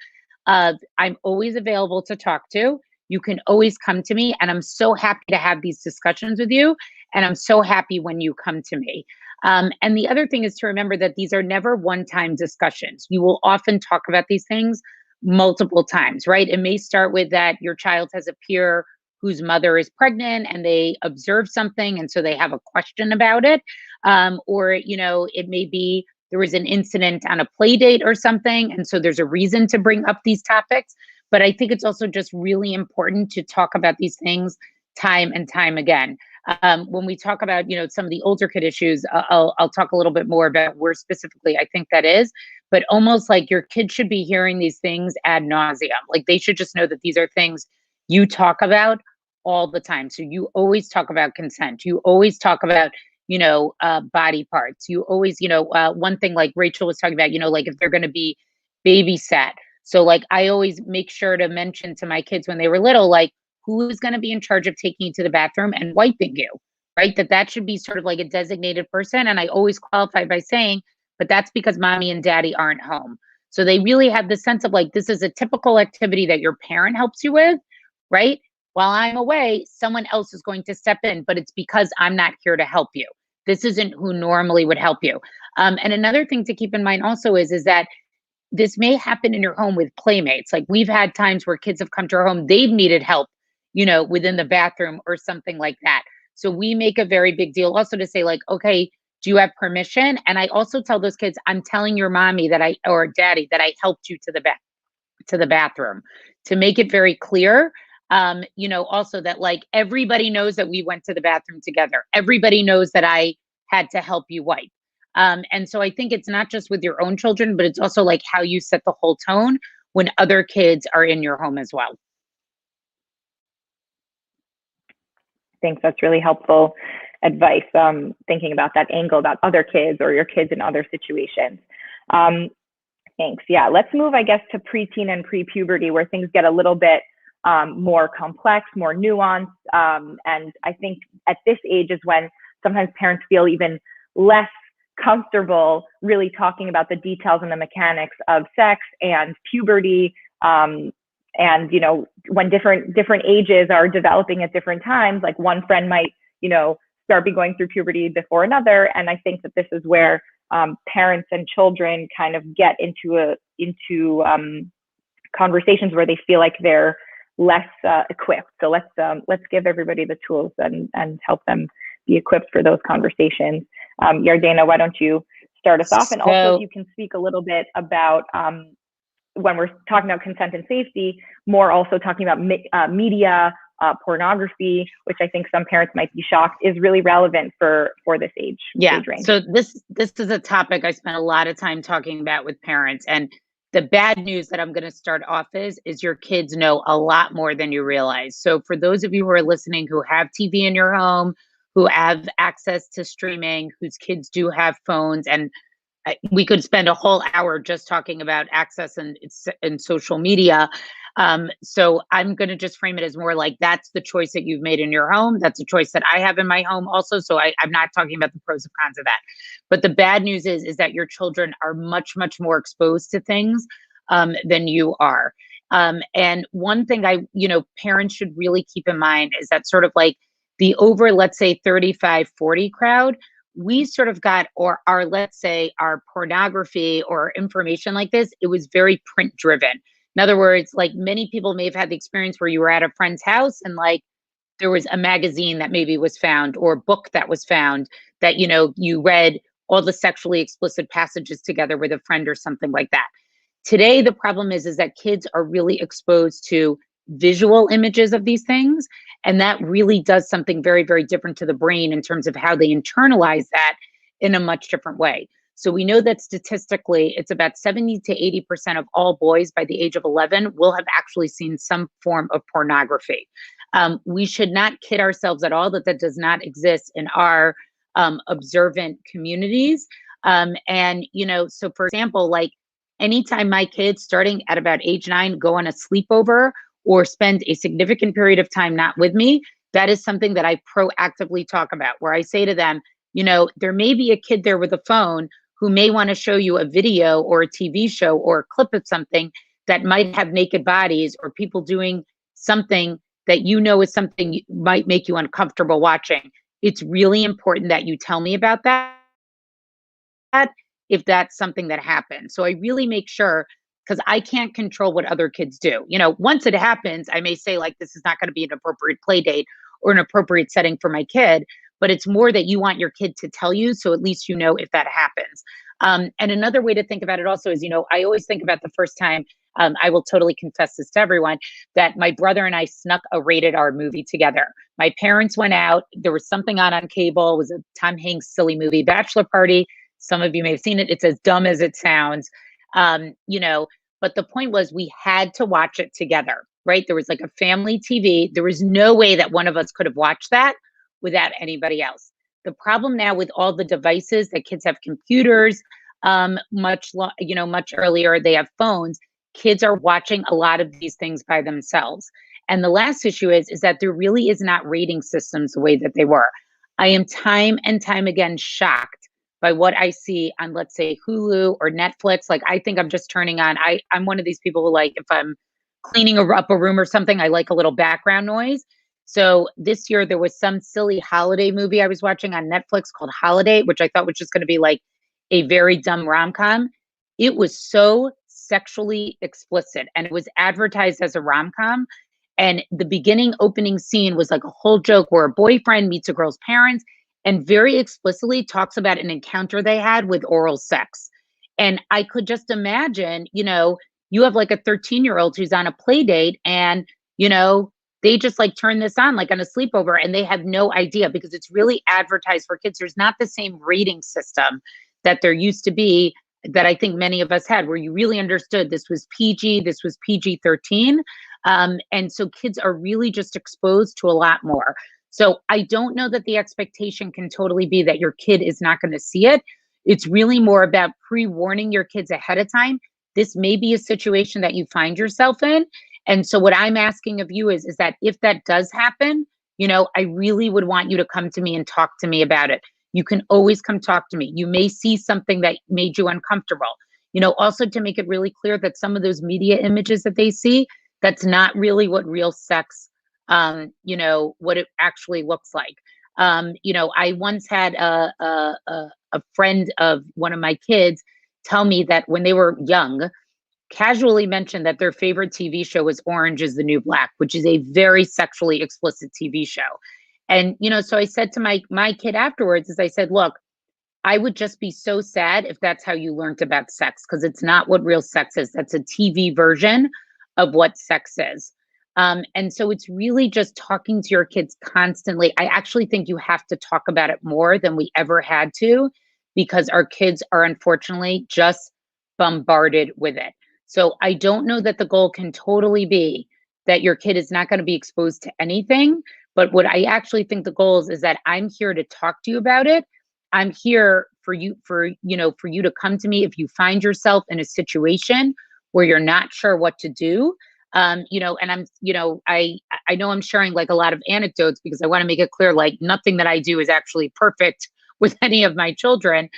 of, I'm always available to talk to. You can always come to me, and I'm so happy to have these discussions with you. And I'm so happy when you come to me. And the other thing is to remember that these are never one-time discussions. You will often talk about these things multiple times, right? It may start with that your child has a peer whose mother is pregnant, and they observe something, and so they have a question about it. Or, it may be there was an incident on a play date or something, and so there's a reason to bring up these topics. But I think it's also just really important to talk about these things time and time again. When we talk about, some of the older kid issues, I'll talk a little bit more about where specifically I think that is. But almost like your kids should be hearing these things ad nauseum. Like, they should just know that these are things you talk about all the time. So you always talk about consent. You always talk about, body parts. You always, one thing like Rachel was talking about, like if they're going to be babysat. So like, I always make sure to mention to my kids when they were little, like, who's going to be in charge of taking you to the bathroom and wiping you, right? That should be sort of like a designated person. And I always qualify by saying, but that's because mommy and daddy aren't home. So they really have the sense of like, this is a typical activity that your parent helps you with, right? While I'm away, someone else is going to step in, but it's because I'm not here to help you. This isn't who normally would help you. And another thing to keep in mind also is that this may happen in your home with playmates. Like, we've had times where kids have come to our home, they've needed help, within the bathroom or something like that. So we make a very big deal also to say like, okay, do you have permission? And I also tell those kids, I'm telling your mommy or daddy that I helped you to the bathroom, to make it very clear. Also that like everybody knows that we went to the bathroom together. Everybody knows that I had to help you wipe. And so I think it's not just with your own children, but it's also like how you set the whole tone when other kids are in your home as well. Thanks. That's really helpful advice. Thinking about that angle about other kids or your kids in other situations. Thanks. Yeah, let's move, I guess, to preteen and pre-puberty, where things get a little bit more complex, more nuanced. And I think at this age is when sometimes parents feel even less comfortable really talking about the details and the mechanics of sex and puberty. And, when different ages are developing at different times, like one friend might, start be going through puberty before another. And I think that this is where parents and children kind of get into conversations where they feel like they're less equipped. So let's give everybody the tools and help them be equipped for those conversations. Yardena, why don't you start us off? And also, if you can speak a little bit about when we're talking about consent and safety, more also talking about media, pornography, which I think some parents might be shocked is really relevant for this age. Yeah. Age range. So this is a topic I spent a lot of time talking about with parents. And the bad news that I'm going to start off is your kids know a lot more than you realize. So for those of you who are listening who have TV in your home, who have access to streaming, whose kids do have phones, and we could spend a whole hour just talking about access and social media. So I'm going to just frame it as more like that's the choice that you've made in your home. That's a choice that I have in my home also. So I'm not talking about the pros and cons of that. But the bad news is that your children are much, much more exposed to things than you are. And one thing parents should really keep in mind is that sort of like the over, let's say 35, 40 crowd, we sort of got, or our, let's say our pornography or information like this, it was very print driven. In other words, like many people may have had the experience where you were at a friend's house and like there was a magazine that maybe was found or a book that was found that, you read all the sexually explicit passages together with a friend or something like that. Today, the problem is that kids are really exposed to visual images of these things. And that really does something very, very different to the brain in terms of how they internalize that in a much different way. So we know that statistically, it's about 70 to 80% of all boys by the age of 11 will have actually seen some form of pornography. We should not kid ourselves at all that that does not exist in our observant communities. So for example, like anytime my kids starting at about age 9 go on a sleepover or spend a significant period of time not with me, that is something that I proactively talk about, where I say to them, there may be a kid there with a phone who may want to show you a video or a TV show or a clip of something that might have naked bodies or people doing something that is something might make you uncomfortable watching. It's really important that you tell me about that if that's something that happens. So I really make sure, because I can't control what other kids do. Once it happens, I may say like, this is not going to be an appropriate play date or an appropriate setting for my kid, but it's more that you want your kid to tell you. So at least if that happens. And another way to think about it also is, I always think about the first time, I will totally confess this to everyone, that my brother and I snuck a rated R movie together. My parents went out, there was something on cable, it was a Tom Hanks silly movie, Bachelor Party. Some of you may have seen it. It's as dumb as it sounds, but the point was we had to watch it together, right? There was like a family TV. There was no way that one of us could have watched that without anybody else. The problem now with all the devices that kids have, computers, much earlier, they have phones. Kids are watching a lot of these things by themselves. And the last issue is that there really is not rating systems the way that they were. I am time and time again shocked by what I see on, let's say, Hulu or Netflix. Like, I think I'm just turning on, I'm one of these people who, like, if I'm cleaning up a room or something, I like a little background noise. So this year there was some silly holiday movie I was watching on Netflix called Holiday, which I thought was just going to be like a very dumb rom-com. It was so sexually explicit and it was advertised as a rom-com. And the beginning opening scene was like a whole joke where a boyfriend meets a girl's parents and very explicitly talks about an encounter they had with oral sex. And I could just imagine, you have like a 13-year-old who's on a play date and, they just like turn this on like on a sleepover and they have no idea because it's really advertised for kids. There's not the same rating system that there used to be that I think many of us had, where you really understood this was PG, this was PG-13. And so kids are really just exposed to a lot more. So I don't know that the expectation can totally be that your kid is not going to see it. It's really more about pre-warning your kids ahead of time. This may be a situation that you find yourself in. And so what I'm asking of you is that if that does happen, I really would want you to come to me and talk to me about it. You can always come talk to me. You may see something that made you uncomfortable. Also to make it really clear that some of those media images that they see, that's not really what real sex, what it actually looks like. I once had a friend of one of my kids tell me that when they were young, casually mentioned that their favorite TV show was Orange is the New Black, which is a very sexually explicit TV show. And, so I said to my kid afterwards, I said, look, I would just be so sad if that's how you learned about sex, because it's not what real sex is. That's a TV version of what sex is. And so it's really just talking to your kids constantly. I actually think you have to talk about it more than we ever had to, because our kids are unfortunately just bombarded with it. So I don't know that the goal can totally be that your kid is not going to be exposed to anything. But what I actually think the goal is that I'm here to talk to you about it. I'm here for you to come to me if you find yourself in a situation where you're not sure what to do. And I know I'm sharing like a lot of anecdotes because I want to make it clear, like nothing that I do is actually perfect with any of my children.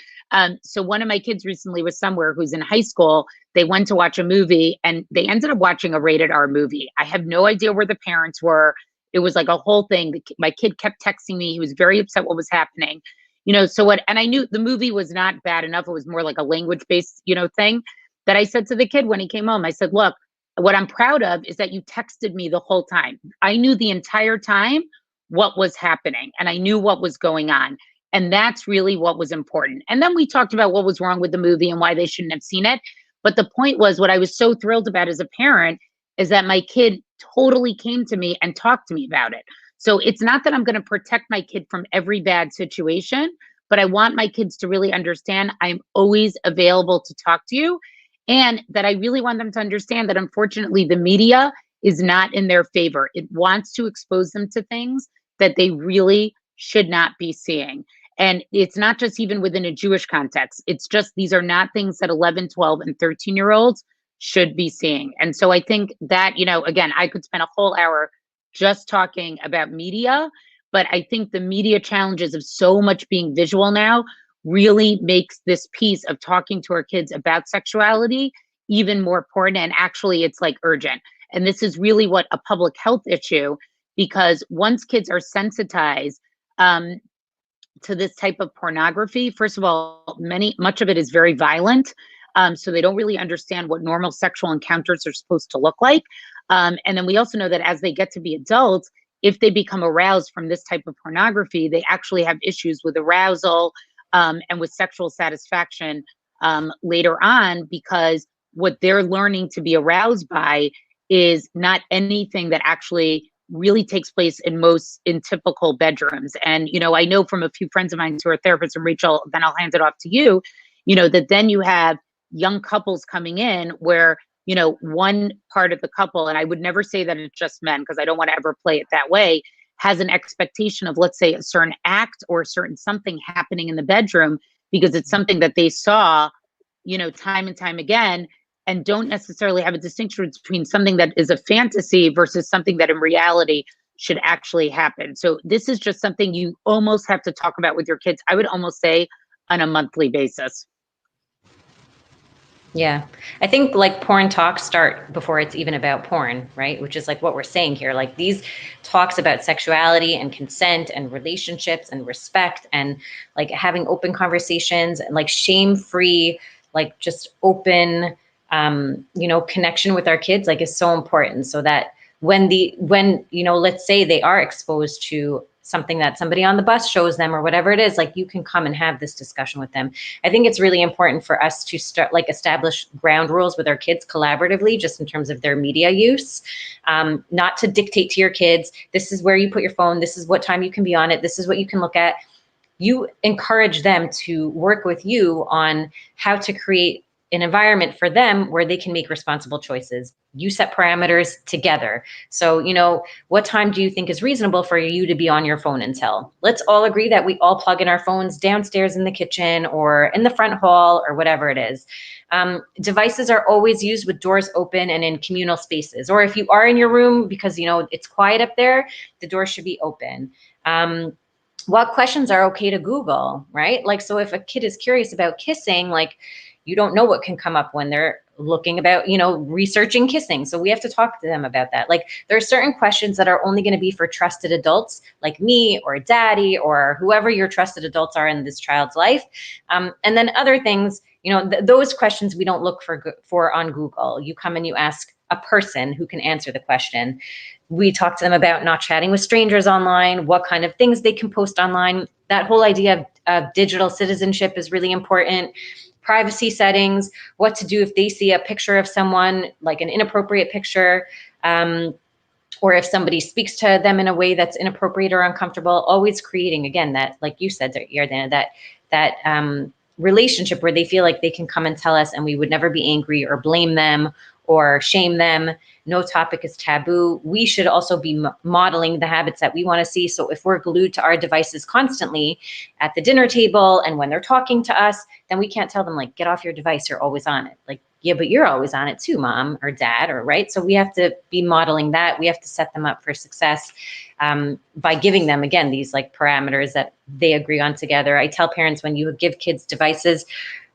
So one of my kids recently was somewhere who's in high school. They went to watch a movie and they ended up watching a rated R movie. I have no idea where the parents were. It was like a whole thing. My kid kept texting me. He was very upset what was happening. And I knew the movie was not bad enough. It was more like a language based, thing that I said to the kid when he came home. I said, look, what I'm proud of is that you texted me the whole time. I knew the entire time what was happening and I knew what was going on. And that's really what was important. And then we talked about what was wrong with the movie and why they shouldn't have seen it. But the point was, what I was so thrilled about as a parent is that my kid totally came to me and talked to me about it. So it's not that I'm going to protect my kid from every bad situation, but I want my kids to really understand I'm always available to talk to you. And that I really want them to understand that unfortunately the media is not in their favor. It wants to expose them to things that they really should not be seeing. And it's not just even within a Jewish context. It's just these are not things that 11, 12, and 13-year-olds should be seeing. And so I think that, again, I could spend a whole hour just talking about media, but I think the media challenges of so much being visual now really makes this piece of talking to our kids about sexuality even more important. And actually, it's like urgent. And this is really what a public health issue, because once kids are sensitized to this type of pornography, first of all, much of it is very violent. So they don't really understand what normal sexual encounters are supposed to look like. And then we also know that as they get to be adults, if they become aroused from this type of pornography, they actually have issues with arousal, and with sexual satisfaction later on, because what they're learning to be aroused by is not anything that actually really takes place in typical bedrooms. And, I know from a few friends of mine who are therapists, and Rachel, then I'll hand it off to you, that then you have young couples coming in where, one part of the couple, and I would never say that it's just men because I don't want to ever play it that way, has an expectation of, let's say, a certain act or a certain something happening in the bedroom because it's something that they saw, time and time again, and don't necessarily have a distinction between something that is a fantasy versus something that in reality should actually happen. So this is just something you almost have to talk about with your kids, I would almost say on a monthly basis. Yeah. I think like porn talks start before it's even about porn, right? Which is like what we're saying here. Like these talks about sexuality and consent and relationships and respect and like having open conversations and like shame-free, like just open, connection with our kids, like is so important. So that when let's say they are exposed to something that somebody on the bus shows them or whatever it is, like you can come and have this discussion with them. I think it's really important for us to start like establish ground rules with our kids collaboratively, just in terms of their media use, not to dictate to your kids, this is where you put your phone, this is what time you can be on it, this is what you can look at. You encourage them to work with you on how to create an environment for them where they can make responsible choices. You set parameters together. So, what time do you think is reasonable for you to be on your phone until? Let's all agree that we all plug in our phones downstairs in the kitchen or in the front hall or whatever it is. Devices are always used with doors open and in communal spaces. Or if you are in your room because, it's quiet up there, the door should be open. What questions are okay to Google, right? Like, so if a kid is curious about kissing, like, you don't know what can come up when they're looking about, researching kissing. So we have to talk to them about that. Like there are certain questions that are only going to be for trusted adults like me or daddy or whoever your trusted adults are in this child's life. And then other things, those questions we don't look for on Google. You come and you ask a person who can answer the question. We talk to them about not chatting with strangers online, what kind of things they can post online. That whole idea of digital citizenship is really important. Privacy settings, what to do if they see a picture of someone, like an inappropriate picture, or if somebody speaks to them in a way that's inappropriate or uncomfortable, always creating, again, that, like you said, Yardana, that relationship where they feel like they can come and tell us and we would never be angry or blame them or shame them. No topic is taboo. We should also be modeling the habits that we want to see. So if we're glued to our devices constantly at the dinner table and when they're talking to us, then we can't tell them like, get off your device, you're always on it. Like yeah, but you're always on it too, mom or dad, or right. So we have to be modeling that. We have to set them up for success by giving them, again, these like parameters that they agree on together. I tell parents, when you give kids devices,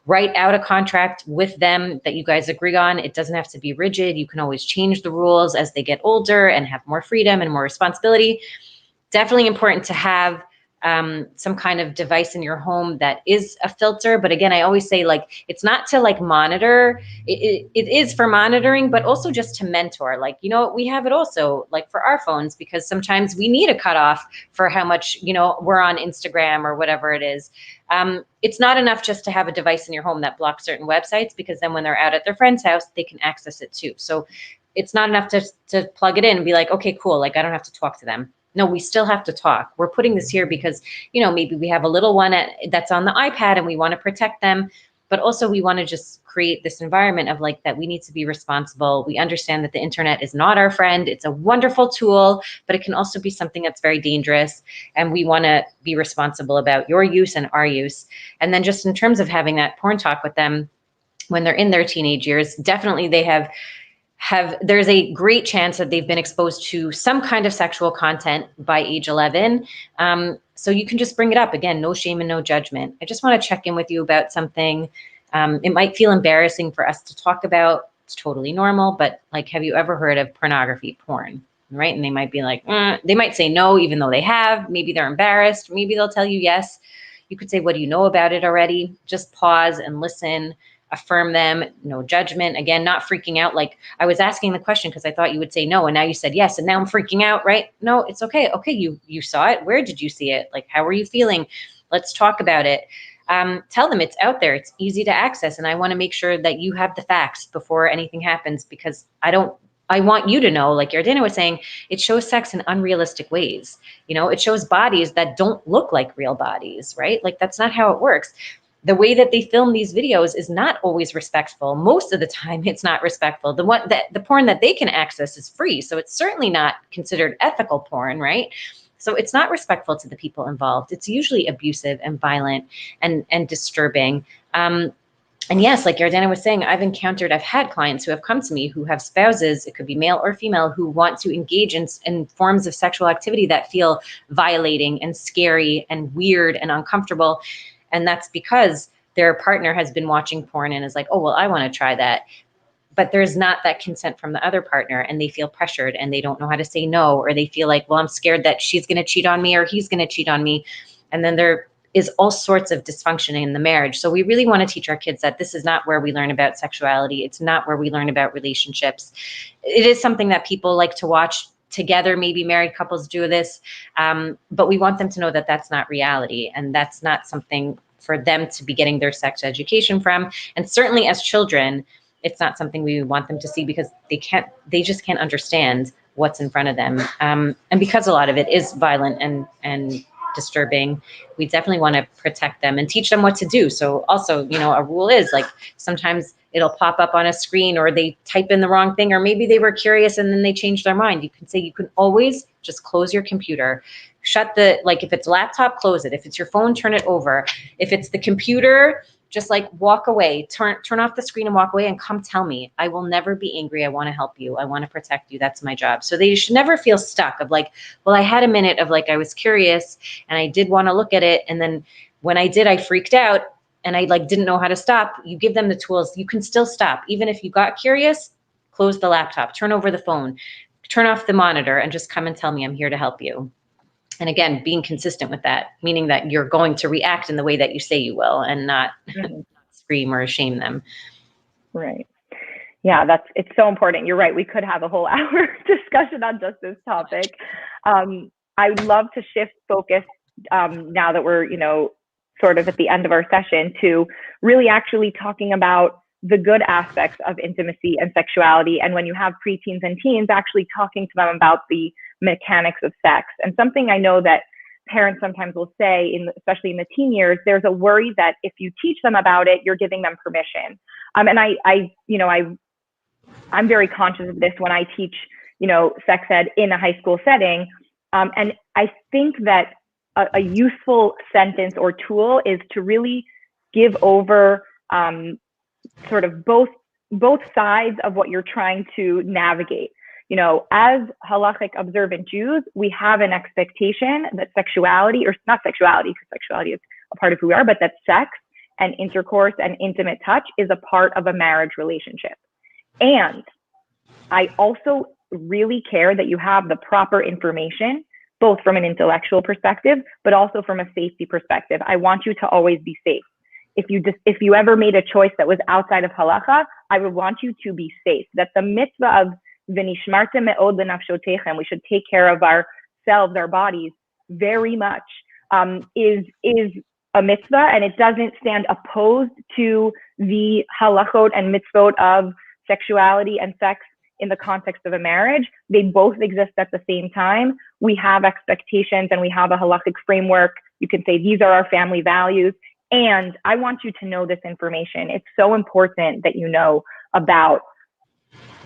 write out a contract with them that you guys agree on. It doesn't have to be rigid. You can always change the rules as they get older and have more freedom and more responsibility. Definitely important to have some kind of device in your home that is a filter. But again, I always say, like, it's not to like monitor. It is for monitoring, but also just to mentor. Like, you know, we have it also like for our phones, because sometimes we need a cutoff for how much, you know, we're on Instagram or whatever it is. It's not enough just to have a device in your home that blocks certain websites, because then when they're out at their friend's house, they can access it too. So it's not enough to plug it in and be like, okay, cool. Like, I don't have to talk to them. No, we still have to talk. We're putting this here because, you know, maybe we have a little one that's on the iPad and we want to protect them, but also we want to just create this environment of like that we need to be responsible. We understand that the internet is not our friend. It's a wonderful tool, but it can also be something that's very dangerous. And we want to be responsible about your use and our use. And then just in terms of having that porn talk with them when they're in their teenage years, definitely they have there's a great chance that they've been exposed to some kind of sexual content by age 11. So you can just bring it up. Again, no shame and no judgment. I just want to check in with you about something. It might feel embarrassing for us to talk about. It's totally normal, but like, have you ever heard of pornography, porn? Right? And they might be like, they might say no, even though they have. Maybe they're embarrassed. Maybe they'll tell you yes. You could say, what do you know about it already? Just pause and listen. Affirm them, no judgment. Again, not freaking out. Like, I was asking the question because I thought you would say no, and now you said yes, and now I'm freaking out, right? No, it's okay. Okay, you saw it. Where did you see it? Like, how are you feeling? Let's talk about it. Tell them it's out there. It's easy to access, and I want to make sure that you have the facts before anything happens, because I want you to know, like Yardena was saying, it shows sex in unrealistic ways. You know, it shows bodies that don't look like real bodies, right? Like, that's not how it works. The way that they film these videos is not always respectful. Most of the time, it's not respectful. The porn that they can access is free, so it's certainly not considered ethical porn, right? So it's not respectful to the people involved. It's usually abusive and violent and disturbing. And yes, like Yardena was saying, I've had clients who have come to me who have spouses, it could be male or female, who want to engage in forms of sexual activity that feel violating and scary and weird and uncomfortable. And that's because their partner has been watching porn and is like, oh, well, I want to try that. But there's not that consent from the other partner, and they feel pressured and they don't know how to say no, or they feel like, well, I'm scared that she's going to cheat on me or he's going to cheat on me. And then there is all sorts of dysfunction in the marriage. So we really want to teach our kids that this is not where we learn about sexuality. It's not where we learn about relationships. It is something that people like to watch together. Maybe married couples do this, but we want them to know that that's not reality, and that's not something for them to be getting their sex education from. And certainly as children, it's not something we want them to see, because they just can't understand what's in front of them. And because a lot of it is violent and disturbing, we definitely want to protect them and teach them what to do. So also, you know, a rule is like, sometimes it'll pop up on a screen, or they type in the wrong thing, or maybe they were curious and then they changed their mind. You can say, you can always just close your computer, like if it's laptop, close it. If it's your phone, turn it over. If it's the computer, just like walk away, turn off the screen and walk away and come tell me. I will never be angry. I want to help you. I want to protect you. That's my job. So they should never feel stuck of like, well, I had a minute of like, I was curious and I did want to look at it. And then when I did, I freaked out and I like didn't know how to stop. You give them the tools. You can still stop. Even if you got curious, close the laptop, turn over the phone, turn off the monitor, and just come and tell me I'm here to help you. And again, being consistent with that, meaning that you're going to react in the way that you say you will, and not scream or shame them. Right. Yeah, it's so important. You're right. We could have a whole hour discussion on just this topic. I would love to shift focus now that we're, you know, sort of at the end of our session, to really actually talking about the good aspects of intimacy and sexuality. And when you have preteens and teens, actually talking to them about the mechanics of sex. And something I know that parents sometimes will say, especially in the teen years, there's a worry that if you teach them about it, you're giving them permission. And I'm very conscious of this when I teach, you know, sex ed in a high school setting. And I think that a useful sentence or tool is to really give over sort of both both sides of what you're trying to navigate. You know, as halachic observant Jews, we have an expectation that sexuality, or not sexuality, because sexuality is a part of who we are, but that sex and intercourse and intimate touch is a part of a marriage relationship. And I also really care that you have the proper information, both from an intellectual perspective, but also from a safety perspective. I want you to always be safe. If you ever made a choice that was outside of halacha, I would want you to be safe. That the mitzvah of v'nishmartem me'od lenafshotechem, we should take care of ourselves, our bodies, very much, is a mitzvah, and it doesn't stand opposed to the halachot and mitzvot of sexuality and sex in the context of a marriage. They both exist at the same time. We have expectations and we have a halachic framework. You can say these are our family values. And I want you to know this information. It's so important that you know about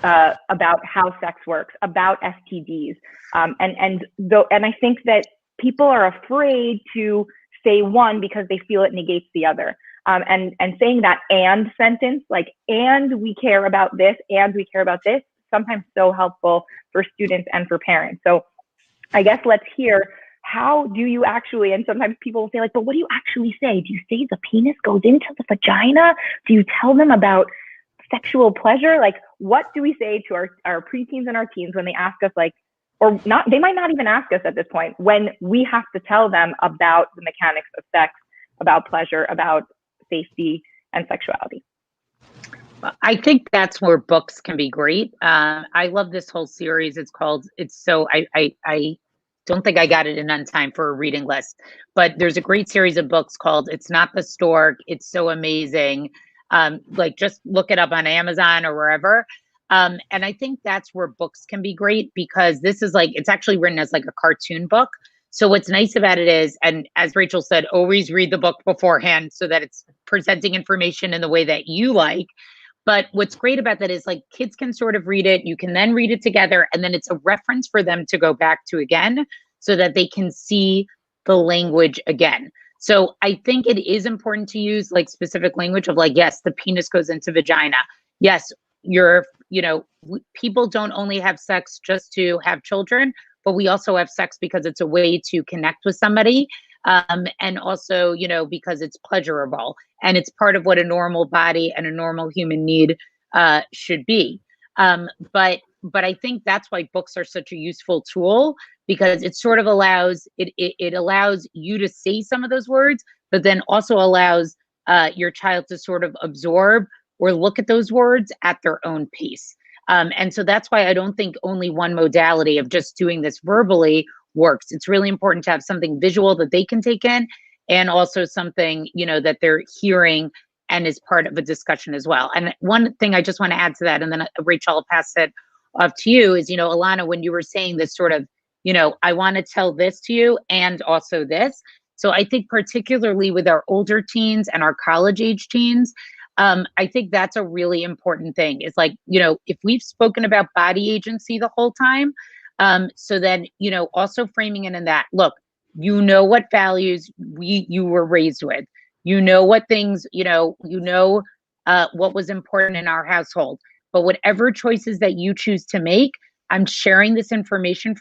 how sex works, about STDs. And I think that people are afraid to say one because they feel it negates the other. And saying that "and" sentence, like, and we care about this, and we care about this, sometimes so helpful for students and for parents. So I guess let's hear, how do you actually, and sometimes people will say like, but what do you actually say? Do you say the penis goes into the vagina? Do you tell them about sexual pleasure? Like, what do we say to our preteens and our teens when they ask us, like, or not, they might not even ask us at this point, when we have to tell them about the mechanics of sex, about pleasure, about safety and sexuality? I think that's where books can be great. I love this whole series. It's so, I don't think I got it in on time for a reading list, but there's a great series of books called It's Not the Stork. It's so amazing. Like, just look it up on Amazon or wherever. And I think that's where books can be great, because this is like, it's actually written as like a cartoon book. So what's nice about it is, and as Rachel said, always read the book beforehand so that it's presenting information in the way that you like. But what's great about that is, like, kids can sort of read it. You can then read it together, and then it's a reference for them to go back to again so that they can see the language again. So I think it is important to use like specific language of like, yes, the penis goes into vagina. Yes, people don't only have sex just to have children, but we also have sex because it's a way to connect with somebody. And also, because it's pleasurable and it's part of what a normal body and a normal human need should be. But I think that's why books are such a useful tool, because it sort of allows it allows you to say some of those words, but then also allows your child to sort of absorb or look at those words at their own pace. And so that's why I don't think only one modality of just doing this verbally works. It's really important to have something visual that they can take in, and also something, that they're hearing and is part of a discussion as well. And one thing I just want to add to that, and then Rachel, I'll pass it off to you, is, Alana, when you were saying this sort of, I want to tell this to you and also this. So I think particularly with our older teens and our college age teens, I think that's a really important thing. It's like, if we've spoken about body agency the whole time, so then, also framing it in that, look, what values you were raised with, what things, what was important in our household, but whatever choices that you choose to make, I'm sharing this information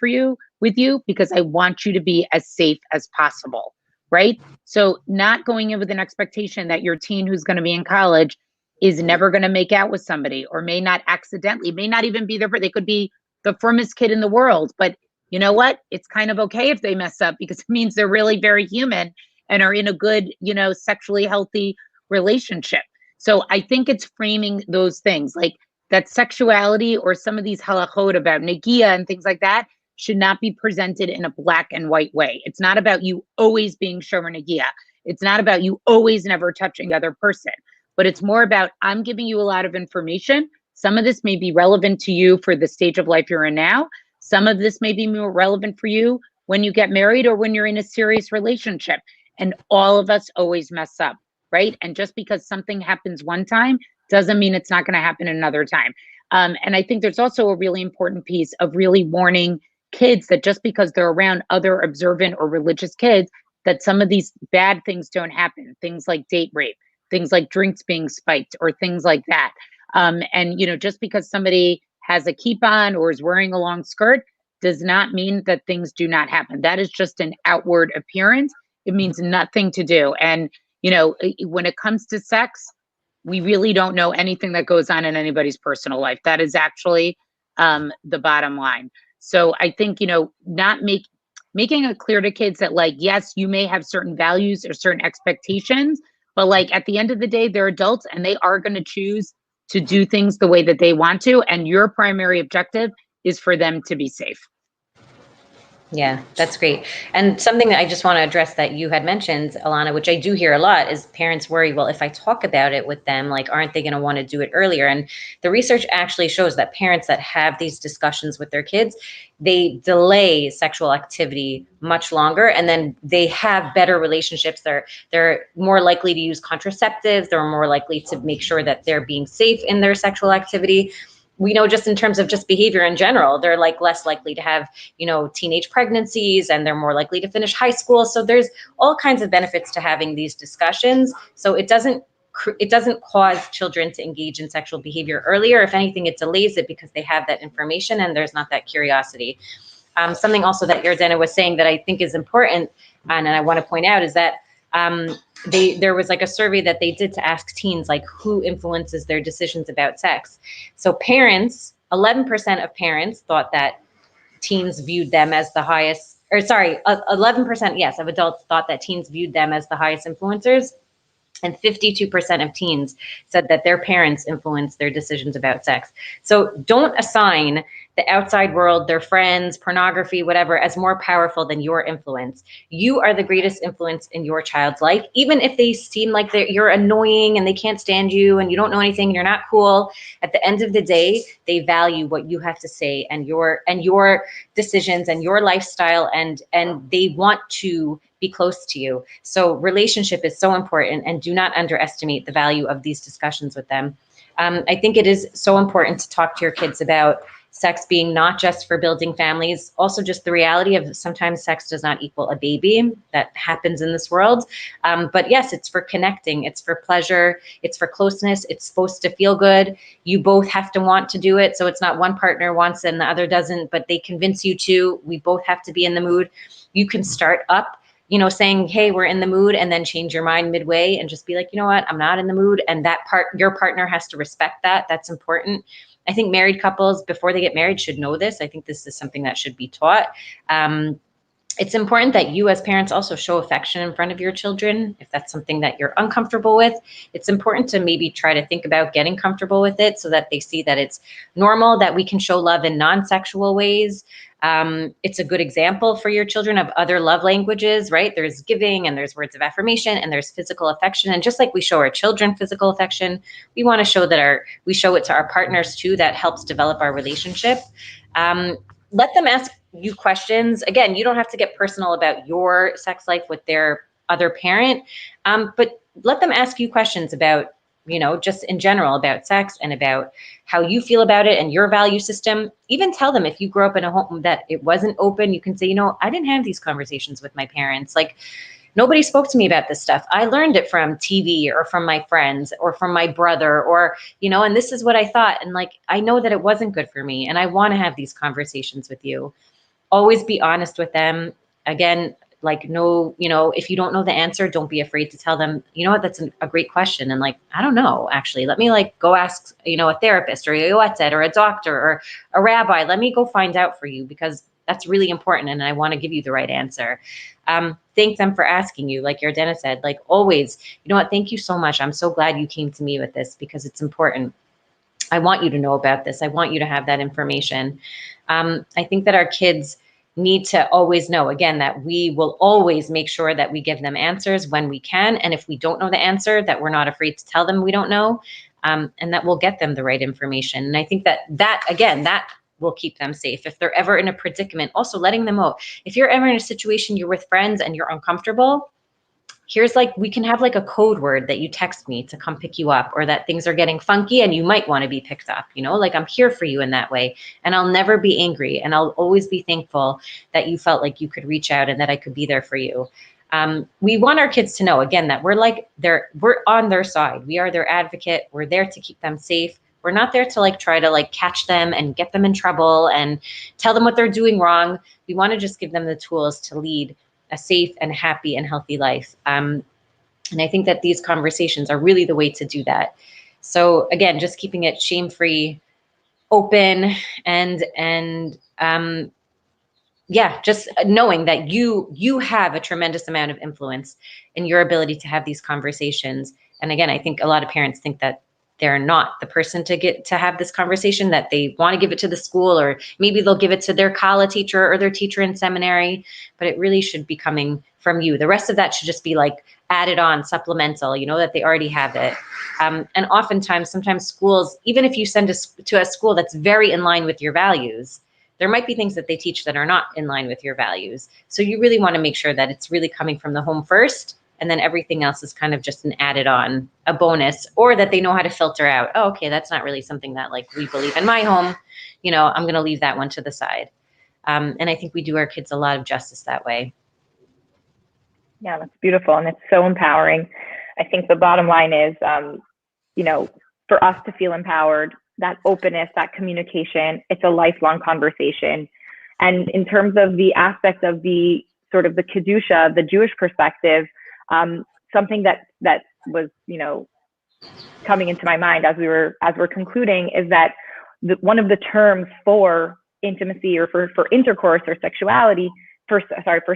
with you because I want you to be as safe as possible. Right? So not going in with an expectation that your teen who's going to be in college is never going to make out with somebody, or may not accidentally, may not even be there, they could be the firmest kid in the world. But you know what? It's kind of okay if they mess up, because it means they're really very human and are in a good, sexually healthy relationship. So I think it's framing those things, like that sexuality or some of these halachot about negia and things like that should not be presented in a black and white way. It's not about you always being shomer negia. It's not about you always never touching the other person, but it's more about, I'm giving you a lot of information. Some of this may be relevant to you for the stage of life you're in now. Some of this may be more relevant for you when you get married or when you're in a serious relationship. And all of us always mess up, right? And just because something happens one time doesn't mean it's not going to happen another time. And I think there's also a really important piece of really warning kids that just because they're around other observant or religious kids, that some of these bad things don't happen. Things like date rape, things like drinks being spiked, or things like that. And, just because somebody has a keep on or is wearing a long skirt does not mean that things do not happen. That is just an outward appearance. It means nothing to do. And, when it comes to sex, we really don't know anything that goes on in anybody's personal life. That is actually the bottom line. So I think, not making it clear to kids that, like, yes, you may have certain values or certain expectations, but like at the end of the day, they're adults and they are going to choose to do things the way that they want to. And your primary objective is for them to be safe. Yeah, that's great. And something that I just want to address that you had mentioned, Alana, which I do hear a lot, is parents worry, well, if I talk about it with them, like, aren't they going to want to do it earlier? And the research actually shows that parents that have these discussions with their kids, they delay sexual activity much longer, and then they have better relationships. They're more likely to use contraceptives. They're more likely to make sure that they're being safe in their sexual activity. We know just in terms of just behavior in general, they're like less likely to have, teenage pregnancies, and they're more likely to finish high school. So there's all kinds of benefits to having these discussions. So it doesn't cause children to engage in sexual behavior earlier. If anything, it delays it because they have that information and there's not that curiosity. Something also that Yardena was saying that I think is important, and I want to point out, is that there was like a survey that they did to ask teens, like, who influences their decisions about sex. So parents, 11% of parents thought that teens viewed them as the highest, 11%, yes, of adults thought that teens viewed them as the highest influencers. And 52% of teens said that their parents influenced their decisions about sex. So don't assign the outside world, their friends, pornography, whatever, as more powerful than your influence. You are the greatest influence in your child's life. Even if they seem like you're annoying and they can't stand you and you don't know anything and you're not cool, at the end of the day, they value what you have to say and your decisions and your lifestyle, and they want to be close to you. So relationship is so important, and do not underestimate the value of these discussions with them. I think it is so important to talk to your kids about sex being not just for building families, also just the reality of sometimes sex does not equal a baby. That happens in this world. But yes, it's for connecting, it's for pleasure, it's for closeness, it's supposed to feel good. You both have to want to do it. So it's not one partner wants and the other doesn't, but they convince you to. We both have to be in the mood. You can start up, saying, hey, we're in the mood, and then change your mind midway and just be like, you know what, I'm not in the mood. And your partner has to respect that. That's important. I think married couples, before they get married, should know this. I think this is something that should be taught. It's important that you as parents also show affection in front of your children. If that's something that you're uncomfortable with, it's important to maybe try to think about getting comfortable with it so that they see that it's normal, that we can show love in non-sexual ways. It's a good example for your children of other love languages, right? There's giving and there's words of affirmation and there's physical affection. And just like we show our children physical affection, we want to show that we show it to our partners too. That helps develop our relationship. Let them ask you questions. Again, you don't have to get personal about your sex life with their other parent, but let them ask you questions about, just in general about sex and about how you feel about it and your value system. Even tell them, if you grew up in a home that it wasn't open, you can say, I didn't have these conversations with my parents. Like, nobody spoke to me about this stuff. I learned it from TV or from my friends or from my brother or, and this is what I thought. And like, I know that it wasn't good for me. And I want to have these conversations with you. Always be honest with them. Again, like, no, if you don't know the answer, don't be afraid to tell them, that's a great question. And like, I don't know, actually, let me go ask, a therapist or a yoetzet or a doctor or a rabbi. Let me go find out for you, because that's really important. And I want to give you the right answer. Thank them for asking you. Like Yardena said, like, always, thank you so much. I'm so glad you came to me with this because it's important. I want you to know about this. I want you to have that information. I think that our kids need to always know, again, that we will always make sure that we give them answers when we can. And if we don't know the answer, that we're not afraid to tell them we don't know, and that we'll get them the right information. And I think that will keep them safe. If they're ever in a predicament, also letting them know, if you're ever in a situation, you're with friends and you're uncomfortable, here's we can have a code word that you text me to come pick you up, or that things are getting funky and you might want to be picked up, I'm here for you in that way. And I'll never be angry. And I'll always be thankful that you felt like you could reach out and that I could be there for you. We want our kids to know, again, that we're on their side. We are their advocate. We're there to keep them safe. We're not there to like try to like catch them and get them in trouble and tell them what they're doing wrong. We want to just give them the tools to lead a safe and happy and healthy life. And I think that these conversations are really the way to do that. So again, just keeping it shame-free, open, and yeah, just knowing that you have a tremendous amount of influence in your ability to have these conversations. And again, I think a lot of parents think that they're not the person to get to have this conversation, that they want to give it to the school, or maybe they'll give it to their college teacher or their teacher in seminary, but it really should be coming from you. The rest of that should just be like added on, supplemental, you know, that they already have it. And oftentimes, sometimes schools, even if you send to a school that's very in line with your values, there might be things that they teach that are not in line with your values. So you really want to make sure that it's really coming from the home first, and then everything else is kind of just an added on, a bonus, or that they know how to filter out, oh, okay, that's not really something that like we believe in my home. You know, I'm going to leave that one to the side. And I think we do our kids a lot of justice that way. Yeah, that's beautiful. And it's so empowering. I think the bottom line is, you know, for us to feel empowered, that openness, that communication, it's a lifelong conversation. And in terms of the aspect of the sort of the Kedusha, the Jewish perspective, something that was, you know, coming into my mind as we're concluding is that one of the terms for intimacy or for intercourse or sexuality, for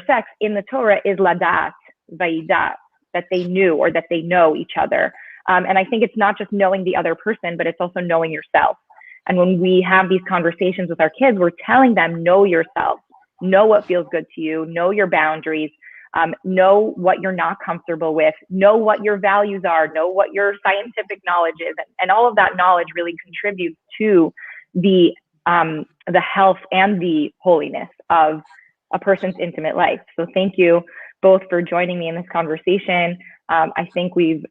sex in the Torah is ladat, vaidat, that they knew or that they know each other. And I think it's not just knowing the other person, but it's also knowing yourself. And when we have these conversations with our kids, we're telling them, know yourself, know what feels good to you, know your boundaries, know what you're not comfortable with, know what your values are, know what your scientific knowledge is. And all of that knowledge really contributes to the health and the holiness of a person's intimate life. So thank you both for joining me in this conversation. I think we've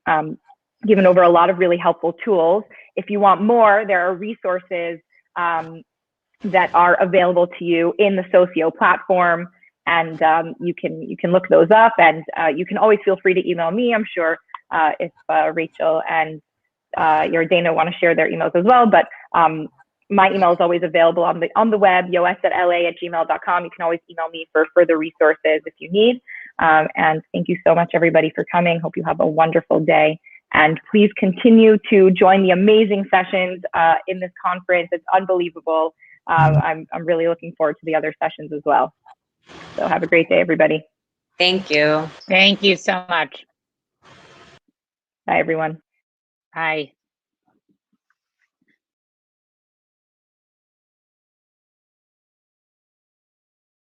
given over a lot of really helpful tools. If you want more, there are resources that are available to you in the Socio platform, and you can look those up. And you can always feel free to email me. I'm sure if Rachel and Yardena want to share their emails as well. But my email is always available on the web, yoes@la@gmail.com. You can always email me for further resources if you need. And thank you so much, everybody, for coming. Hope you have a wonderful day. And please continue to join the amazing sessions in this conference. It's unbelievable. I'm really looking forward to the other sessions as well. So have a great day, everybody. Thank you. Thank you so much. Bye, everyone. Bye.